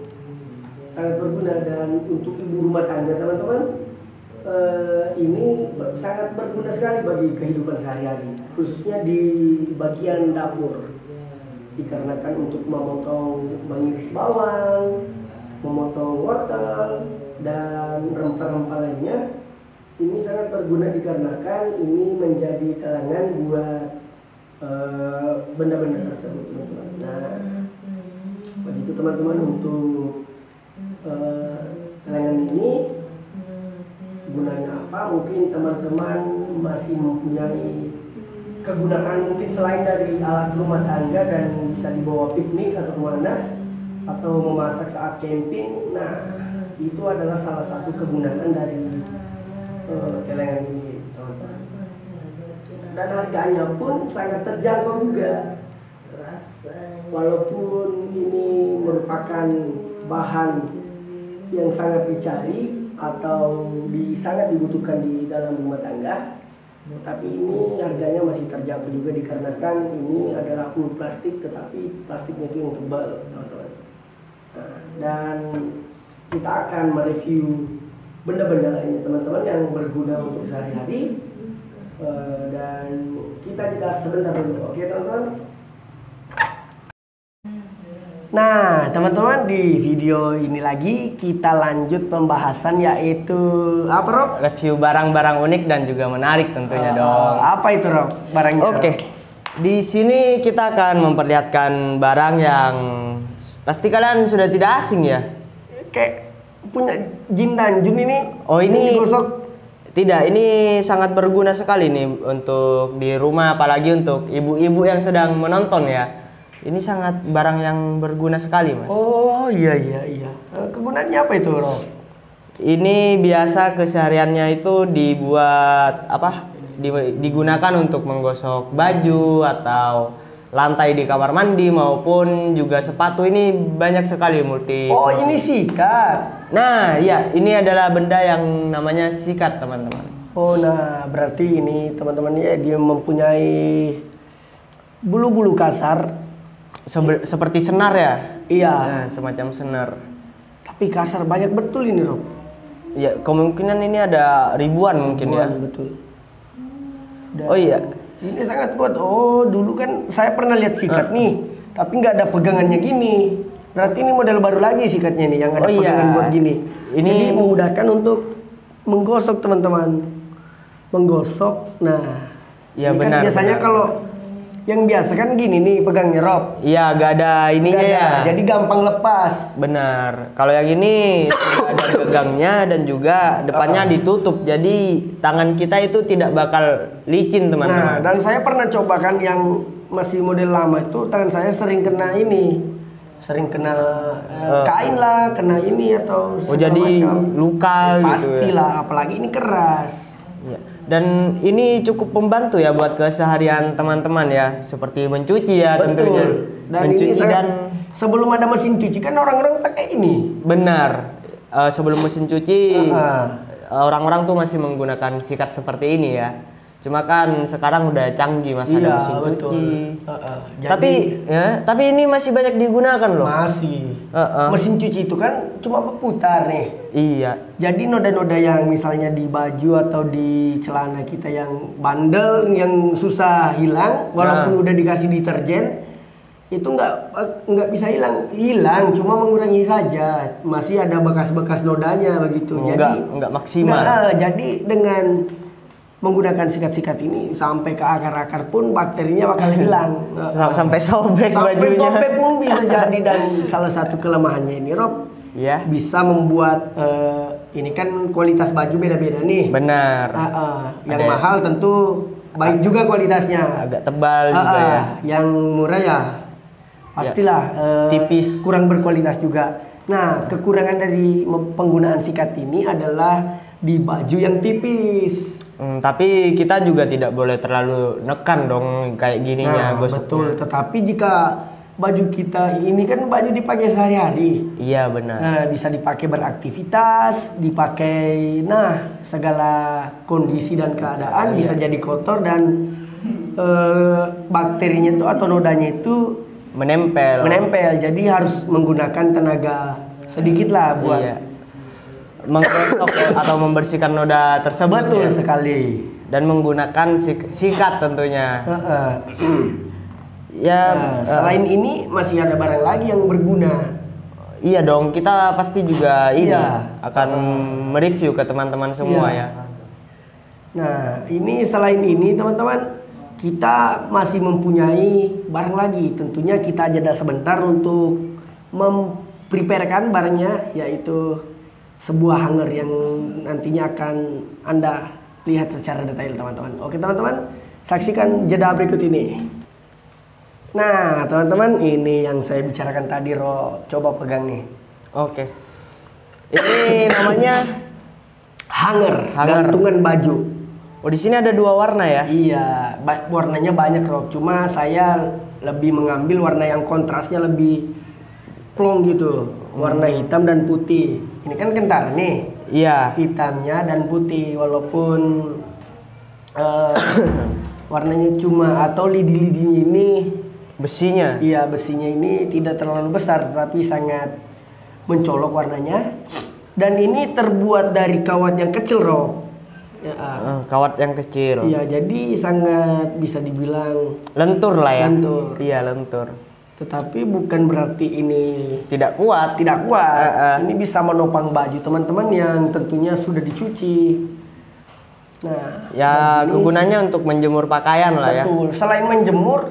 sangat berguna. Dan untuk ibu rumah tangga teman-teman, ini sangat berguna sekali bagi kehidupan sehari-hari, khususnya di bagian dapur, dikarenakan untuk memotong, mengiris bawang, memotong wortel dan rempah-rempah lainnya. Ini sangat berguna dikarenakan ini menjadi telangan buat benda-benda tersebut, teman-teman. Nah, begitu teman-teman untuk telangan ini gunanya apa? Mungkin teman-teman masih mempunyai kegunaan mungkin selain dari alat rumah tangga dan bisa dibawa piknik atau kemana, atau memasak saat camping. Nah, itu adalah salah satu kegunaan dari telengan ini, teman-teman. Dan harganya pun sangat terjangkau juga, walaupun ini merupakan bahan yang sangat dicari atau sangat dibutuhkan di dalam rumah tangga, tapi ini harganya masih terjangkau juga dikarenakan ini adalah full plastik, tetapi plastiknya itu yang tebal, teman-teman. Dan kita akan mereview benda-benda lainnya teman-teman yang berguna untuk sehari-hari, dan kita jeda sebentar dulu, oke teman-teman? Nah teman-teman, di video ini lagi kita lanjut pembahasan, yaitu apa Rob? Review barang-barang unik dan juga menarik tentunya dong. Apa itu Rob barangnya? Oke, di sini kita akan memperlihatkan barang yang pasti kalian sudah tidak asing ya. Kayak punya Jin dan Jun ini. Oh, ini digosok. Tidak, ini sangat berguna sekali nih untuk di rumah, apalagi untuk ibu-ibu yang sedang menonton ya. Ini sangat barang yang berguna sekali, Mas. Oh iya. Kegunaannya apa itu, Rob? Ini biasa kesehariannya itu dibuat apa? Digunakan untuk menggosok baju atau lantai di kamar mandi maupun juga sepatu. Ini banyak sekali multi. Oh, ini sikat. Nah, ya, ini adalah benda yang namanya sikat, teman-teman. Oh, nah berarti ini teman-teman ya, dia mempunyai bulu-bulu kasar. Seperti senar ya? Iya. Nah, semacam senar. Tapi kasar banyak betul ini, Rob. Ya, kemungkinan ini ada ribuan mungkin ya. Betul. Dan oh iya. Ini sangat kuat. Oh, dulu kan saya pernah lihat sikat nih, tapi nggak ada pegangannya gini. Berarti ini model baru lagi sikatnya nih, yang ada pegangan buat gini. Jadi memudahkan untuk menggosok, teman-teman. Menggosok. Nah, ya benar. Kan biasanya kalau yang biasa kan gini nih pegangnya, Rob. Iya, gak ada ininya ya. Jadi gampang lepas. Benar. Kalau yang ini ada pegangnya dan juga depannya ditutup. Jadi tangan kita itu tidak bakal licin, teman-teman. Nah, dan saya pernah coba kan yang masih model lama itu, tangan saya sering kena ini. Sering kena kain lah, kena ini atau jadi macam luka gitu. Pastilah, apalagi ini keras. Ya. Dan ini cukup membantu ya buat keseharian teman-teman ya, seperti mencuci ya. Betul. Tentunya. Dan mencuci ini dan sebelum ada mesin cuci kan orang-orang pakai ini. Benar. Sebelum mesin cuci orang-orang tuh masih menggunakan sikat seperti ini ya. Cuma kan sekarang udah canggih Mas, ada Iya, mesin betul. cuci. Jadi, Tapi ini masih banyak digunakan loh. masih mesin cuci itu kan cuma berputar nih. Iya. Jadi noda-noda yang misalnya di baju atau di celana kita yang bandel, yang susah hilang, walaupun udah dikasih deterjen, itu nggak bisa hilang, cuma mengurangi saja. Masih ada bekas-bekas nodanya begitu. Nggak maksimal. Jadi dengan menggunakan sikat-sikat ini sampai ke akar-akar pun bakterinya bakal hilang. Sampai sobek Sampai bajunya. sobek pun bisa jadi. Dan salah satu kelemahannya ini Rob, Iya. bisa membuat ini kan kualitas baju beda-beda nih. Benar. Yang Ada- mahal tentu baik juga kualitasnya. Agak tebal juga ya. Yang murah ya pastilah tipis. kurang berkualitas juga. Nah, kekurangan dari penggunaan sikat ini adalah di baju yang tipis. Tapi kita juga tidak boleh terlalu nekan dong kayak gininya gosoknya. Betul. Tetapi jika baju kita ini kan baju dipakai sehari-hari. Iya benar. Bisa dipakai beraktivitas, dipakai segala kondisi dan keadaan bisa jadi kotor dan bakterinya itu atau nodanya itu Menempel. Jadi harus menggunakan tenaga sedikit lah buat Menggosok atau membersihkan noda tersebut. betul ya. sekali. Dan menggunakan sikat tentunya. Ya. Selain ini masih ada barang lagi yang berguna. Iya dong, kita pasti juga ini Iya. akan mereview ke teman-teman semua Iya. ya. Nah, ini selain ini teman-teman, kita masih mempunyai barang lagi. Tentunya kita jeda sebentar untuk mempreparekan barangnya, yaitu sebuah hanger yang nantinya akan Anda lihat secara detail teman-teman. Oke teman-teman, saksikan jeda berikut ini. Nah teman-teman, ini yang saya bicarakan tadi, coba pegang nih. Oke. Ini namanya Hanger, Hanger. gantungan baju. Oh, di sini ada 2 warna ya? Iya, warnanya banyak Cuma saya lebih mengambil warna yang kontrasnya lebih plong gitu. Warna hitam dan putih. Ini kan kentara nih. Iya. Hitamnya dan putih, walaupun warnanya cuma atau lidi-lidinya ini, Besinya. iya besinya ini tidak terlalu besar, tapi sangat mencolok warnanya. Dan ini terbuat dari kawat yang kecil, Kawat yang kecil. Iya, jadi sangat bisa dibilang Lentur lah ya. lentur. Iya, lentur. Tetapi bukan berarti ini Tidak kuat. tidak kuat. Ini bisa menopang baju teman-teman yang tentunya sudah dicuci. Nah, Ya, kegunaannya untuk menjemur pakaian lah ya. betul. Selain menjemur,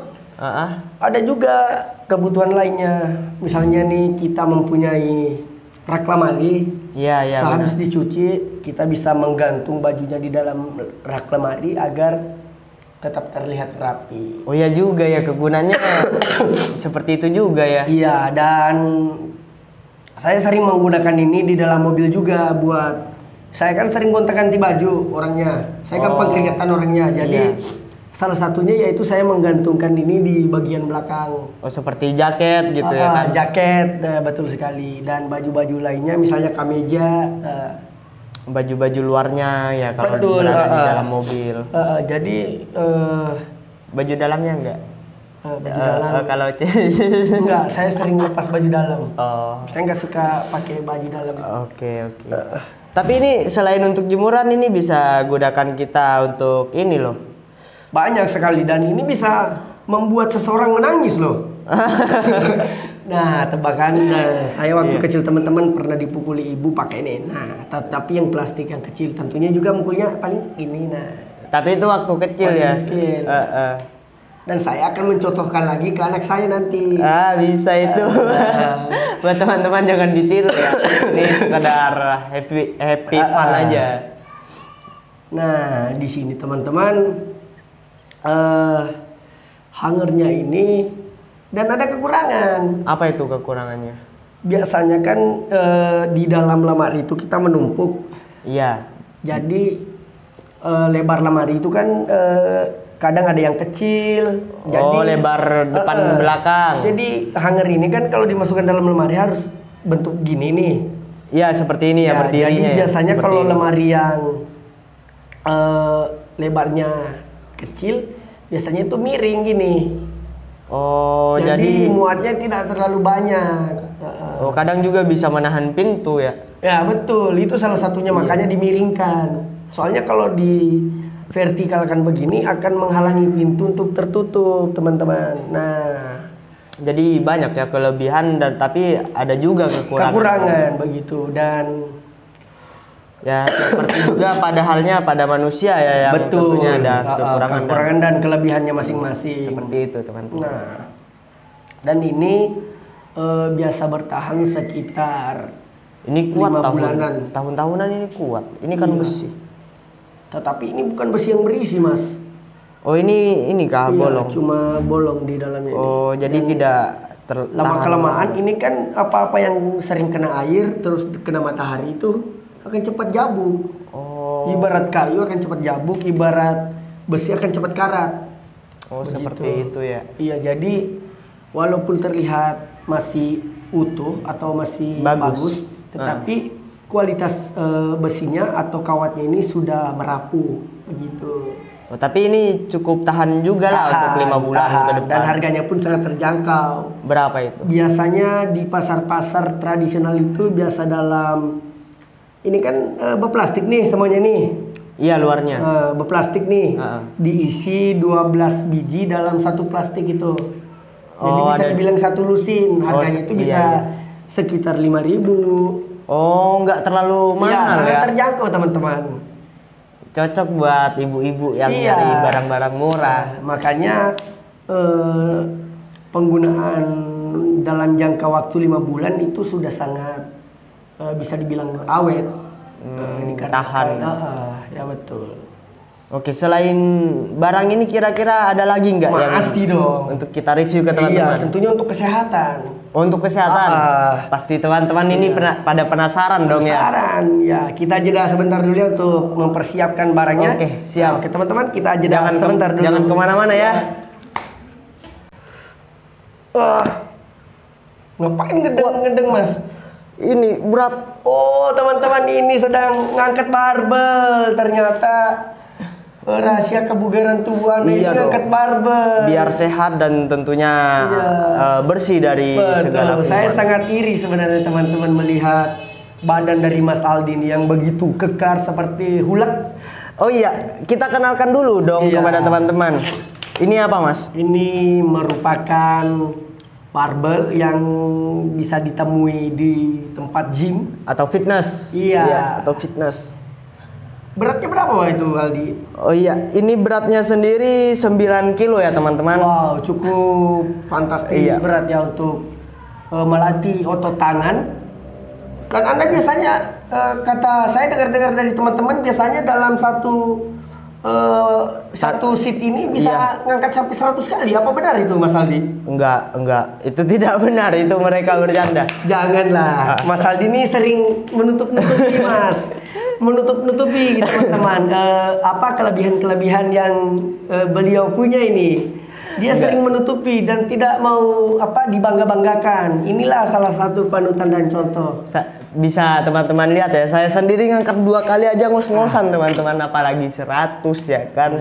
ada juga kebutuhan lainnya. Misalnya nih kita mempunyai rak lemari. Iya, iya. Sehabis dicuci, kita bisa menggantung bajunya di dalam rak lemari agar tetap terlihat rapi. Oh ya juga ya, kegunaannya seperti itu juga ya. Iya, dan saya sering menggunakan ini di dalam mobil juga buat saya kan sering gonta-ganti baju orangnya. Saya gampang keringetan orangnya. Jadi salah satunya yaitu saya menggantungkan ini di bagian belakang. Oh, seperti jaket gitu ya kan. Jaket, betul sekali. Dan baju-baju lainnya misalnya kemeja, Baju-baju luarnya ya kalau betul, berada di dalam mobil. jadi Baju dalamnya enggak? baju dalam Kalau enggak, saya sering lepas baju dalam. Oh, Saya nggak suka pakai baju dalam. oke. Tapi ini selain untuk jemuran, ini bisa gunakan kita untuk ini loh. Banyak sekali, dan ini bisa membuat seseorang menangis loh. Nah, tebakan saya waktu kecil teman-teman pernah dipukuli ibu pakai ini. Nah, tapi yang plastik yang kecil tentunya juga mukulnya paling ini. Nah, Tapi itu waktu kecil Waktu ya. kecil. Dan saya akan mencontohkan lagi ke anak saya nanti. Bisa itu. Buat teman-teman jangan ditiru ya. Ini sekedar happy fun aja. Nah, di sini teman-teman hangernya ini dan ada kekurangan. Apa itu kekurangannya? Biasanya kan di dalam lemari itu kita menumpuk. Iya. Jadi lebar lemari itu kan kadang ada yang kecil. Oh, lebar depan belakang. Jadi hanger ini kan kalau dimasukkan dalam lemari harus bentuk gini nih. Iya, seperti ini ya, berdirinya Jadi ya. biasanya Seperti kalau ini. lemari yang lebarnya kecil, biasanya itu miring gini. Oh, Jadi muatnya tidak terlalu banyak. oh, kadang juga bisa menahan pintu ya. Ya betul, itu salah satunya makanya dimiringkan. Soalnya kalau di vertikalkan begini akan menghalangi pintu untuk tertutup, teman-teman. Nah, jadi banyak ya kelebihan dan tapi ada juga kekurangan begitu. Dan ya seperti juga pada halnya pada manusia ya yang betul, tentunya ada kekurangan dan kelebihannya masing-masing. Seperti itu, teman-teman. Nah, dan ini biasa bertahan sekitar Ini kuat 5 bulanan. Tahun-tahunan ini kuat. Ini kan besi. Tetapi ini bukan besi yang berisi, Mas. Oh, ini kah Iya, bolong? cuma bolong di dalamnya. Oh, jadi tidak Lama kelamaan ini kan apa-apa yang sering kena air terus kena matahari itu akan cepat jabuk. Oh. Ibarat kayu akan cepat jabuk, ibarat besi akan cepat karat. Oh, Begitu. seperti itu ya. Iya, jadi walaupun terlihat masih utuh atau masih bagus, tetapi kualitas besinya atau kawatnya ini sudah merapuh begitu. Oh, tapi ini cukup tahan juga lah untuk 5 bulan ke depan. Dan harganya pun sangat terjangkau. Berapa itu? Biasanya di pasar-pasar tradisional itu biasa dalam ini kan berplastik nih semuanya nih. Iya, luarnya. Berplastik nih. Diisi 12 biji dalam satu plastik itu. Jadi bisa dibilang satu lusin. Harganya itu bisa sekitar 5.000. Oh, nggak terlalu mahal ya? Sangat terjangkau, teman-teman. Cocok buat ibu-ibu yang nyari barang-barang murah. Makanya penggunaan dalam jangka waktu 5 bulan itu sudah sangat bisa dibilang awet. Tahan. Ya betul. Oke, selain barang ini kira-kira ada lagi nggak yang masih dong untuk kita review ke teman-teman? Iya, tentunya untuk kesehatan. Untuk kesehatan, pasti teman-teman ini pada penasaran dong ya. Penasaran, ya. Kita jeda sebentar dulu ya untuk mempersiapkan barangnya. Oke, siap. Oke, teman-teman, kita jeda sebentar dulu. Jangan kemana-mana ya. Ngapain ngedeng-ngedeng, Mas? Ini berat. Oh, teman-teman, ini sedang ngangkat barbel. Ternyata rahasia kebugaran tua nih, ngangkat barbel. Biar sehat dan tentunya bersih dari segala kuman. Saya sangat iri sebenarnya teman-teman melihat badan dari Mas Aldi ini yang begitu kekar seperti hulak. Oh iya, kita kenalkan dulu dong kepada teman-teman. Ini apa, Mas? Ini merupakan barbel yang bisa ditemui di tempat gym atau fitness. Iya, atau fitness. Beratnya berapa itu, Aldi? Oh iya, ini beratnya sendiri 9 kilo ya, teman-teman. Wow, cukup fantastis berat ya untuk melatih otot tangan. Dan Anda biasanya kata saya dengar-dengar dari teman-teman biasanya dalam satu seat ini bisa ngangkat sampai 100 kali. Apa benar itu, Mas Aldi? Enggak. Itu tidak benar, itu mereka bercanda. Janganlah. Mas Aldi ini sering menutup-nutupi, Mas. Menutup-nutupi gitu, teman-teman. Apa kelebihan-kelebihan yang beliau punya ini. Dia sering menutupi dan tidak mau dibangga-banggakan. Inilah salah satu panutan dan contoh. Bisa teman-teman lihat ya, saya sendiri ngangkat 2 kali aja ngos-ngosan teman-teman, apalagi 100 ya kan.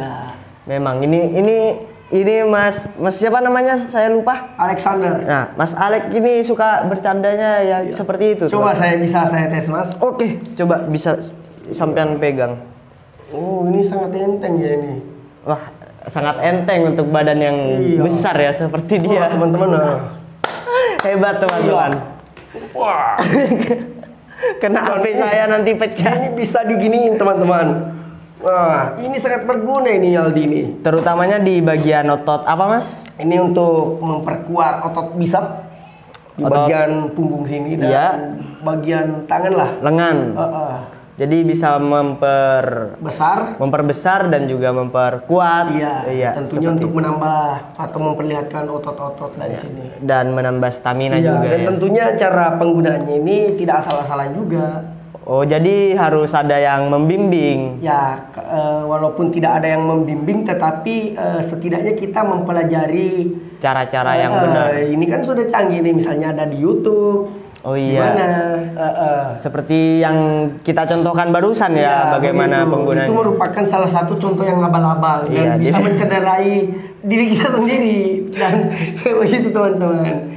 Memang ini Mas siapa namanya, saya lupa. Alexander. Nah, Mas Alex ini suka bercandanya ya seperti itu. Coba saya tes, Mas. Oke, coba bisa sampean pegang. Oh, ini sangat enteng ya ini. Wah, sangat enteng untuk badan yang besar ya seperti dia. Teman-teman. Hebat teman-teman. Wah. Kena HP saya nanti pecah. Ini bisa diginiin, teman-teman. Wah, ini sangat berguna ini, Aldi ini. Terutamanya di bagian otot apa, Mas? Ini untuk memperkuat otot bisap di bagian punggung sini dan bagian tangan lah. Lengan. Jadi bisa memperbesar dan juga memperkuat. Iya, tentunya untuk menambah atau memperlihatkan otot-otot dari sini. Dan menambah stamina juga. Dan tentunya cara penggunaannya ini tidak asal-asalan juga. Oh, jadi harus ada yang membimbing. Ya, walaupun tidak ada yang membimbing, tetapi setidaknya kita mempelajari Cara-cara yang benar. Ini kan sudah canggih nih, misalnya ada di YouTube. Oh iya. Gimana? Seperti yang kita contohkan barusan ya, bagaimana begitu. penggunanya. Itu merupakan salah satu contoh yang abal-abal dan Iya, bisa jadi- mencederai diri kita sendiri dan begitu teman-teman.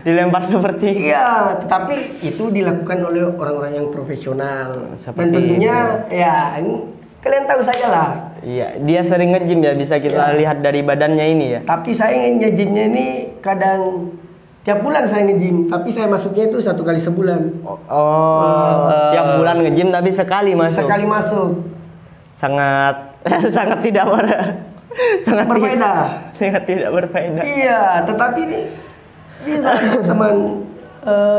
Dilempar seperti Iya, tetapi itu dilakukan oleh orang-orang yang profesional. Dan Seperti tentunya ya kalian tahu saja lah. iya, dia sering nge-gym ya, bisa kita lihat dari badannya ini ya. Tapi saya nge-gymnya ini kadang tiap bulan saya nge-gym, tapi saya masuknya itu 1 kali sebulan. Tiap bulan nge-gym tapi sekali masuk. Sekali masuk. Sangat sangat tidak sangat Berfaedah. sangat tidak berfaedah. Iya, tetapi ini bisa teman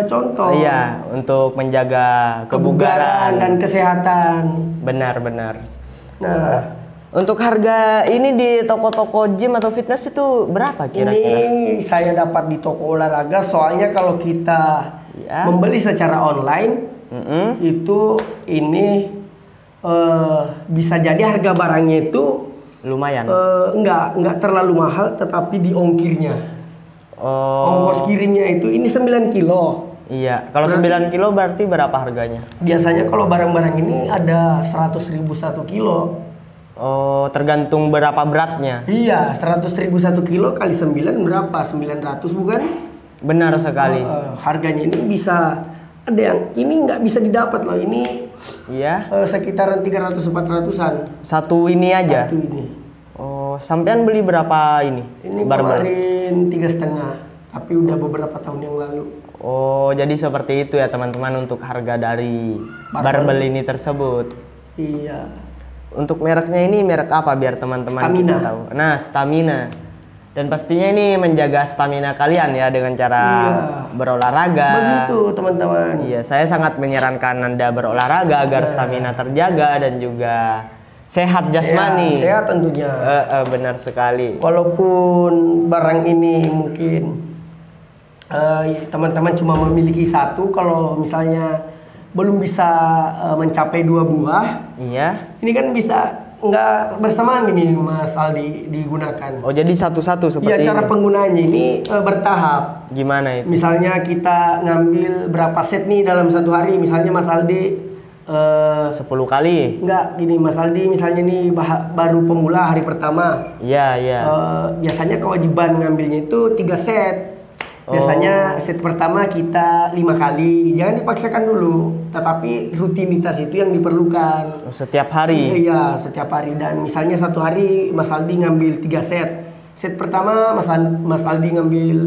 contoh. Iya, untuk menjaga kebugaran. dan kesehatan. Benar-benar. Nah, Untuk harga ini di toko-toko gym atau fitness itu berapa kira-kira? ini saya dapat di toko olahraga, soalnya kalau kita Ya. membeli secara online itu ini bisa jadi harga barangnya itu Lumayan. enggak terlalu mahal, tetapi di ongkirnya. Oh, Ongkos kirimnya itu ini 9 kilo. iya. Kalau 9 kilo berarti berapa harganya? Biasanya kalau barang-barang ini ada 100.000 1 kilo. Oh, tergantung berapa beratnya. Iya, 100.000 1 kilo kali 9 berapa? 900 bukan? Benar sekali. Harganya ini bisa ada yang ini nggak bisa didapat loh. Ini Iya. sekitaran 300-400an. Satu ini aja. Satu ini. Oh, sampean beli berapa ini? Ini Barbel. kemarin 3,5, tapi udah beberapa tahun yang lalu. Oh, jadi seperti itu ya teman-teman untuk harga dari barbel ini tersebut. Iya. Untuk mereknya ini merek apa biar teman-teman Stamina. kita tahu? Nah, Stamina. Dan pastinya ini menjaga stamina kalian ya dengan cara berolahraga. Begitu teman-teman. Iya, saya sangat menyarankan Anda berolahraga agar stamina terjaga dan juga sehat jasmani. Sehat tentunya. Benar sekali. Walaupun barang ini mungkin teman-teman cuma memiliki satu, kalau misalnya belum bisa mencapai 2 buah, Iya. ini kan bisa nggak bersamaan ini Mas Aldi digunakan. Oh, jadi satu-satu Ya, seperti cara ini. penggunaannya ini bertahap. Gimana itu? Misalnya kita ngambil berapa set nih dalam 1 hari, misalnya Mas Aldi 10 kali. enggak gini, Mas Aldi misalnya nih baru pemula hari pertama. Iya, iya. Biasanya kewajiban ngambilnya itu 3 set. Biasanya set pertama kita 5 kali. Jangan dipaksakan dulu, tetapi rutinitas itu yang diperlukan. Setiap hari. Iya, setiap hari. Dan misalnya 1 hari Mas Aldi ngambil 3 set. Set pertama Mas Aldi ngambil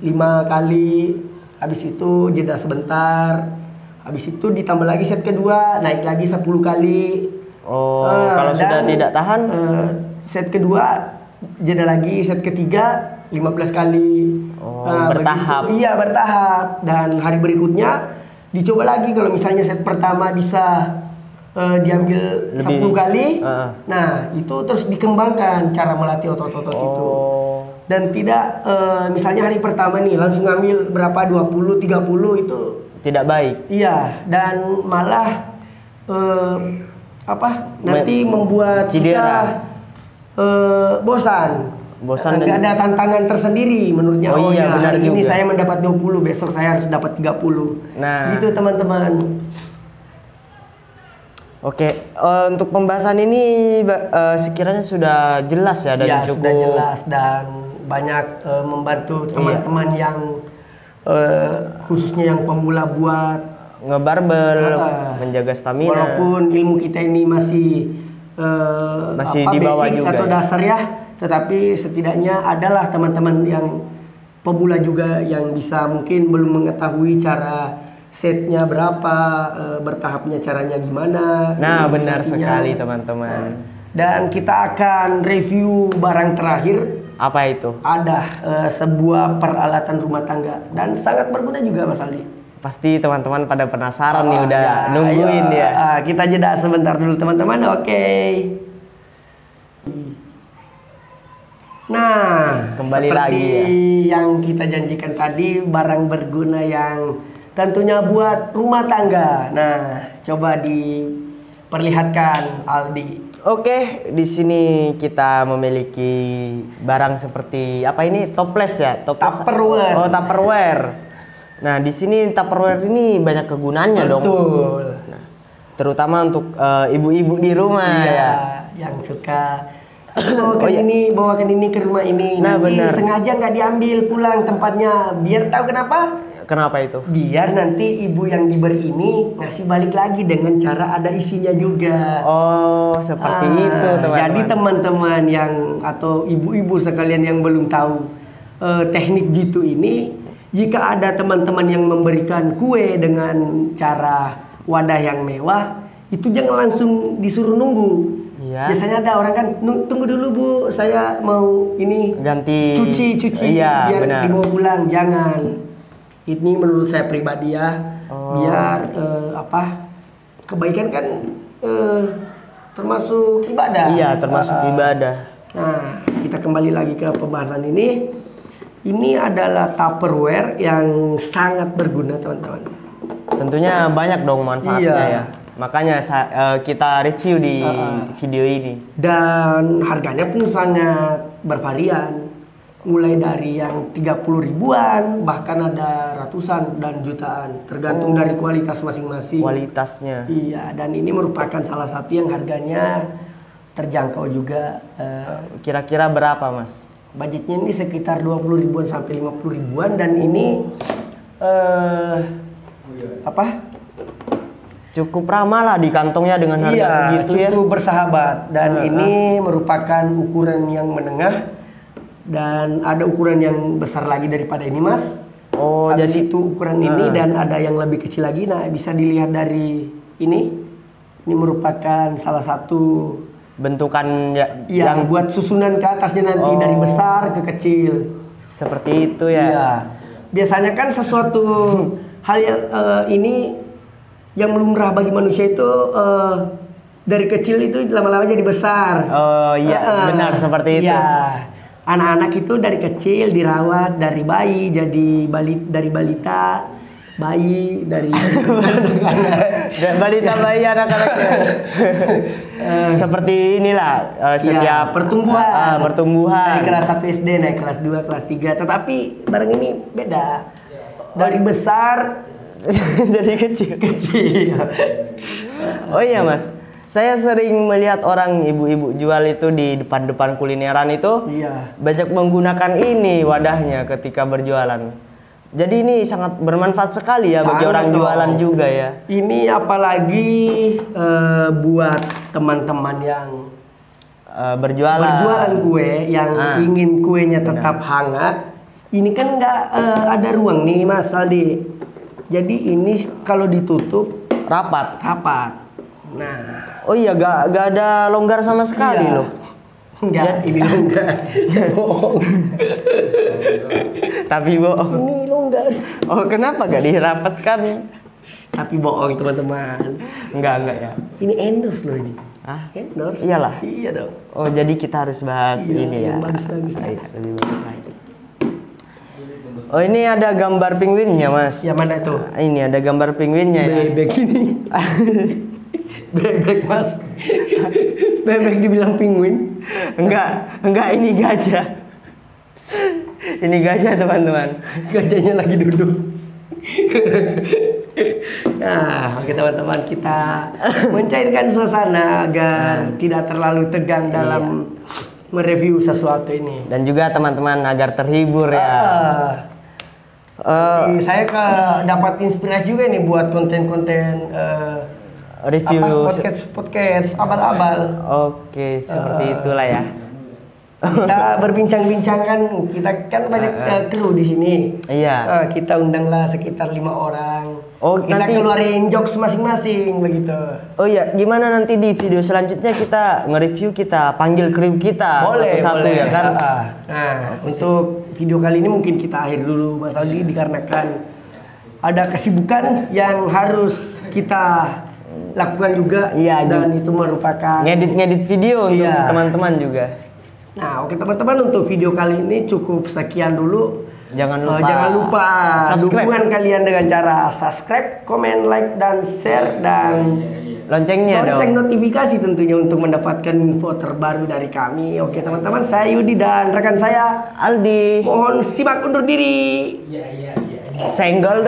5 kali. Habis itu jeda sebentar. Habis itu ditambah lagi set kedua, naik lagi 10 kali. Oh, kalau sudah Dan, tidak tahan? Set kedua jeda lagi, set ketiga 15 kali. Oh, bertahap. Begitu. Iya, bertahap. Dan hari berikutnya dicoba lagi, kalau misalnya set pertama bisa diambil 10 kali. Nah, itu terus dikembangkan cara melatih otot-otot itu. Dan tidak misalnya hari pertama nih langsung ngambil berapa 20 30 itu Tidak baik. iya, dan malah nanti membuat cedera. kita bosan. Bosan Nggak ada tantangan tersendiri menurutnya. Oh iya, benar hari ini juga. saya mendapat 20, besok saya harus dapat 30. Nah. Gitu teman-teman. Oke, untuk pembahasan ini sekiranya sudah jelas ya dan Ya, cukup sudah jelas dan banyak membantu teman-teman yang khususnya yang pemula buat ngebarbel, menjaga stamina. walaupun ilmu kita ini masih di bawah basic juga atau ya. dasar ya, tetapi setidaknya adalah teman-teman yang pemula juga yang bisa mungkin belum mengetahui cara setnya berapa, bertahapnya caranya gimana. Nah, ilmu benar latihnya. sekali teman-teman. Dan kita akan review barang terakhir. Apa itu? Ada sebuah peralatan rumah tangga dan sangat berguna juga Mas Aldi. Pasti teman-teman pada penasaran nih udah Ya, nungguin ayo, ya. Kita jeda sebentar dulu teman-teman. Oke. Nah, Kembali seperti lagi ya. yang kita janjikan tadi, barang berguna yang tentunya buat rumah tangga. Nah, coba diperlihatkan Aldi. Oke, di sini kita memiliki barang seperti apa ini? Toples ya, toples. Tupperware. Oh, Tupperware. Nah, di sini Tupperware ini banyak kegunaannya dong. Betul. Nah, terutama untuk ibu-ibu di rumah Iya, ya. yang suka bawakan ini ke rumah ini. Nah, Nanti benar. sengaja nggak diambil pulang tempatnya. Biar tahu kenapa? Kenapa itu? Biar nanti ibu yang diberi ini ngasih balik lagi dengan cara ada isinya juga. Oh, seperti itu, teman-teman. Jadi teman-teman yang atau ibu-ibu sekalian yang belum tahu teknik jitu ini, jika ada teman-teman yang memberikan kue dengan cara wadah yang mewah, itu jangan langsung disuruh nunggu. Iya. Biasanya ada orang kan, tunggu dulu Bu, saya mau ini Ganti. cuci Iya, biar benar. dibawa pulang. Jangan. Ini menurut saya pribadi ya, biar kebaikan kan termasuk ibadah. Iya, termasuk ibadah. Nah, kita kembali lagi ke pembahasan ini. Ini adalah Tupperware yang sangat berguna, teman-teman. Tentunya banyak dong manfaatnya Iya. ya. Makanya kita review di video ini. Dan harganya pun sangat bervarian. Mulai dari yang 30 ribuan, bahkan ada ratusan dan jutaan, tergantung dari kualitas masing-masing. Kualitasnya. Iya, dan ini merupakan salah satu yang harganya terjangkau juga. Kira-kira berapa, Mas? Budgetnya ini sekitar 20 ribuan sampai 50 ribuan, dan ini Cukup ramah lah di kantongnya dengan harga segitu ya. cukup bersahabat, dan ini merupakan ukuran yang menengah, dan ada ukuran yang besar lagi daripada ini, Mas. Oh, Habis jadi itu ukuran ini, dan ada yang lebih kecil lagi. Nah, bisa dilihat dari ini. Ini merupakan salah satu bentukan yang buat susunan ke atasnya nanti, dari besar ke kecil. seperti itu ya. Iya. Biasanya kan sesuatu hal yang ini yang lumrah bagi manusia itu dari kecil itu lama-lama jadi besar. Oh iya, benar seperti itu. Iya. Anak-anak itu dari kecil dirawat dari bayi jadi dari balita, bayi dari balita bayi anak-anaknya. Seperti inilah setiap pertumbuhan. Pertumbuhan. Dari kelas 1 SD naik kelas 2, kelas 3. Tetapi barang ini beda. Dari besar dari kecil. kecil. Oh iya, Mas. Saya sering melihat orang ibu-ibu jual itu di depan-depan kulineran itu. Iya. Banyak menggunakan ini wadahnya ketika berjualan. Jadi ini sangat bermanfaat sekali ya bagi Sangat orang dong. jualan juga ya. Ini apalagi buat teman-teman yang berjualan kue, yang ingin kuenya tetap hangat. Ini kan nggak ada ruang nih, Mas Aldi. Jadi ini kalau ditutup Rapat. Nah, Oh iya, gak ada longgar sama sekali iya. loh. Enggak, ini longgar. Saya bohong. Tapi bohong. Ini longgar. Oh, kenapa gak dirapatkan? Tapi bohong, teman-teman. Enggak ya. Ini endorse loh ini. Hah? Endorse. Iyalah. Iya dong. Oh, jadi kita harus bahas ini ya. Yang bagus-bagus. Iya, lebih bagus lagi. Oh, ini ada gambar penguinnya, Mas. Yang mana itu? Ini ada gambar penguinnya ya. Bebek ini. Bebek, Mas. Bebek dibilang penguin. Enggak, ini gajah. Ini gajah, teman-teman. Gajahnya lagi duduk. Nah, oke teman-teman, kita mencairkan suasana agar tidak terlalu tegang dalam mereview sesuatu ini. Dan juga teman-teman agar terhibur ya. Saya dapat inspirasi juga nih buat konten-konten Review podcast abal-abal. Oke, seperti itulah ya. Kita berbincang-bincang kan, kita kan banyak kru di sini. Iya. Kita undanglah sekitar 5 orang. Oh, kita nanti keluarin jokes masing-masing begitu. Oh iya, gimana nanti di video selanjutnya kita nge-review, kita panggil kru kita satu-satu ya kan? Nah, untuk video kali ini mungkin kita akhir dulu, Mas Aldi, dikarenakan ada kesibukan yang harus kita lakukan juga. Iya, dan itu merupakan ngedit video untuk teman-teman juga. Nah, oke teman-teman, untuk video kali ini cukup sekian dulu. Jangan lupa. Jangan lupa subscribe. dukungan kalian dengan cara subscribe, komen, like, dan share, dan Loncengnya lonceng dong. notifikasi tentunya untuk mendapatkan info terbaru dari kami. Oke teman-teman, saya Yudi dan rekan saya Aldi. mohon simak undur diri. Senggol dong.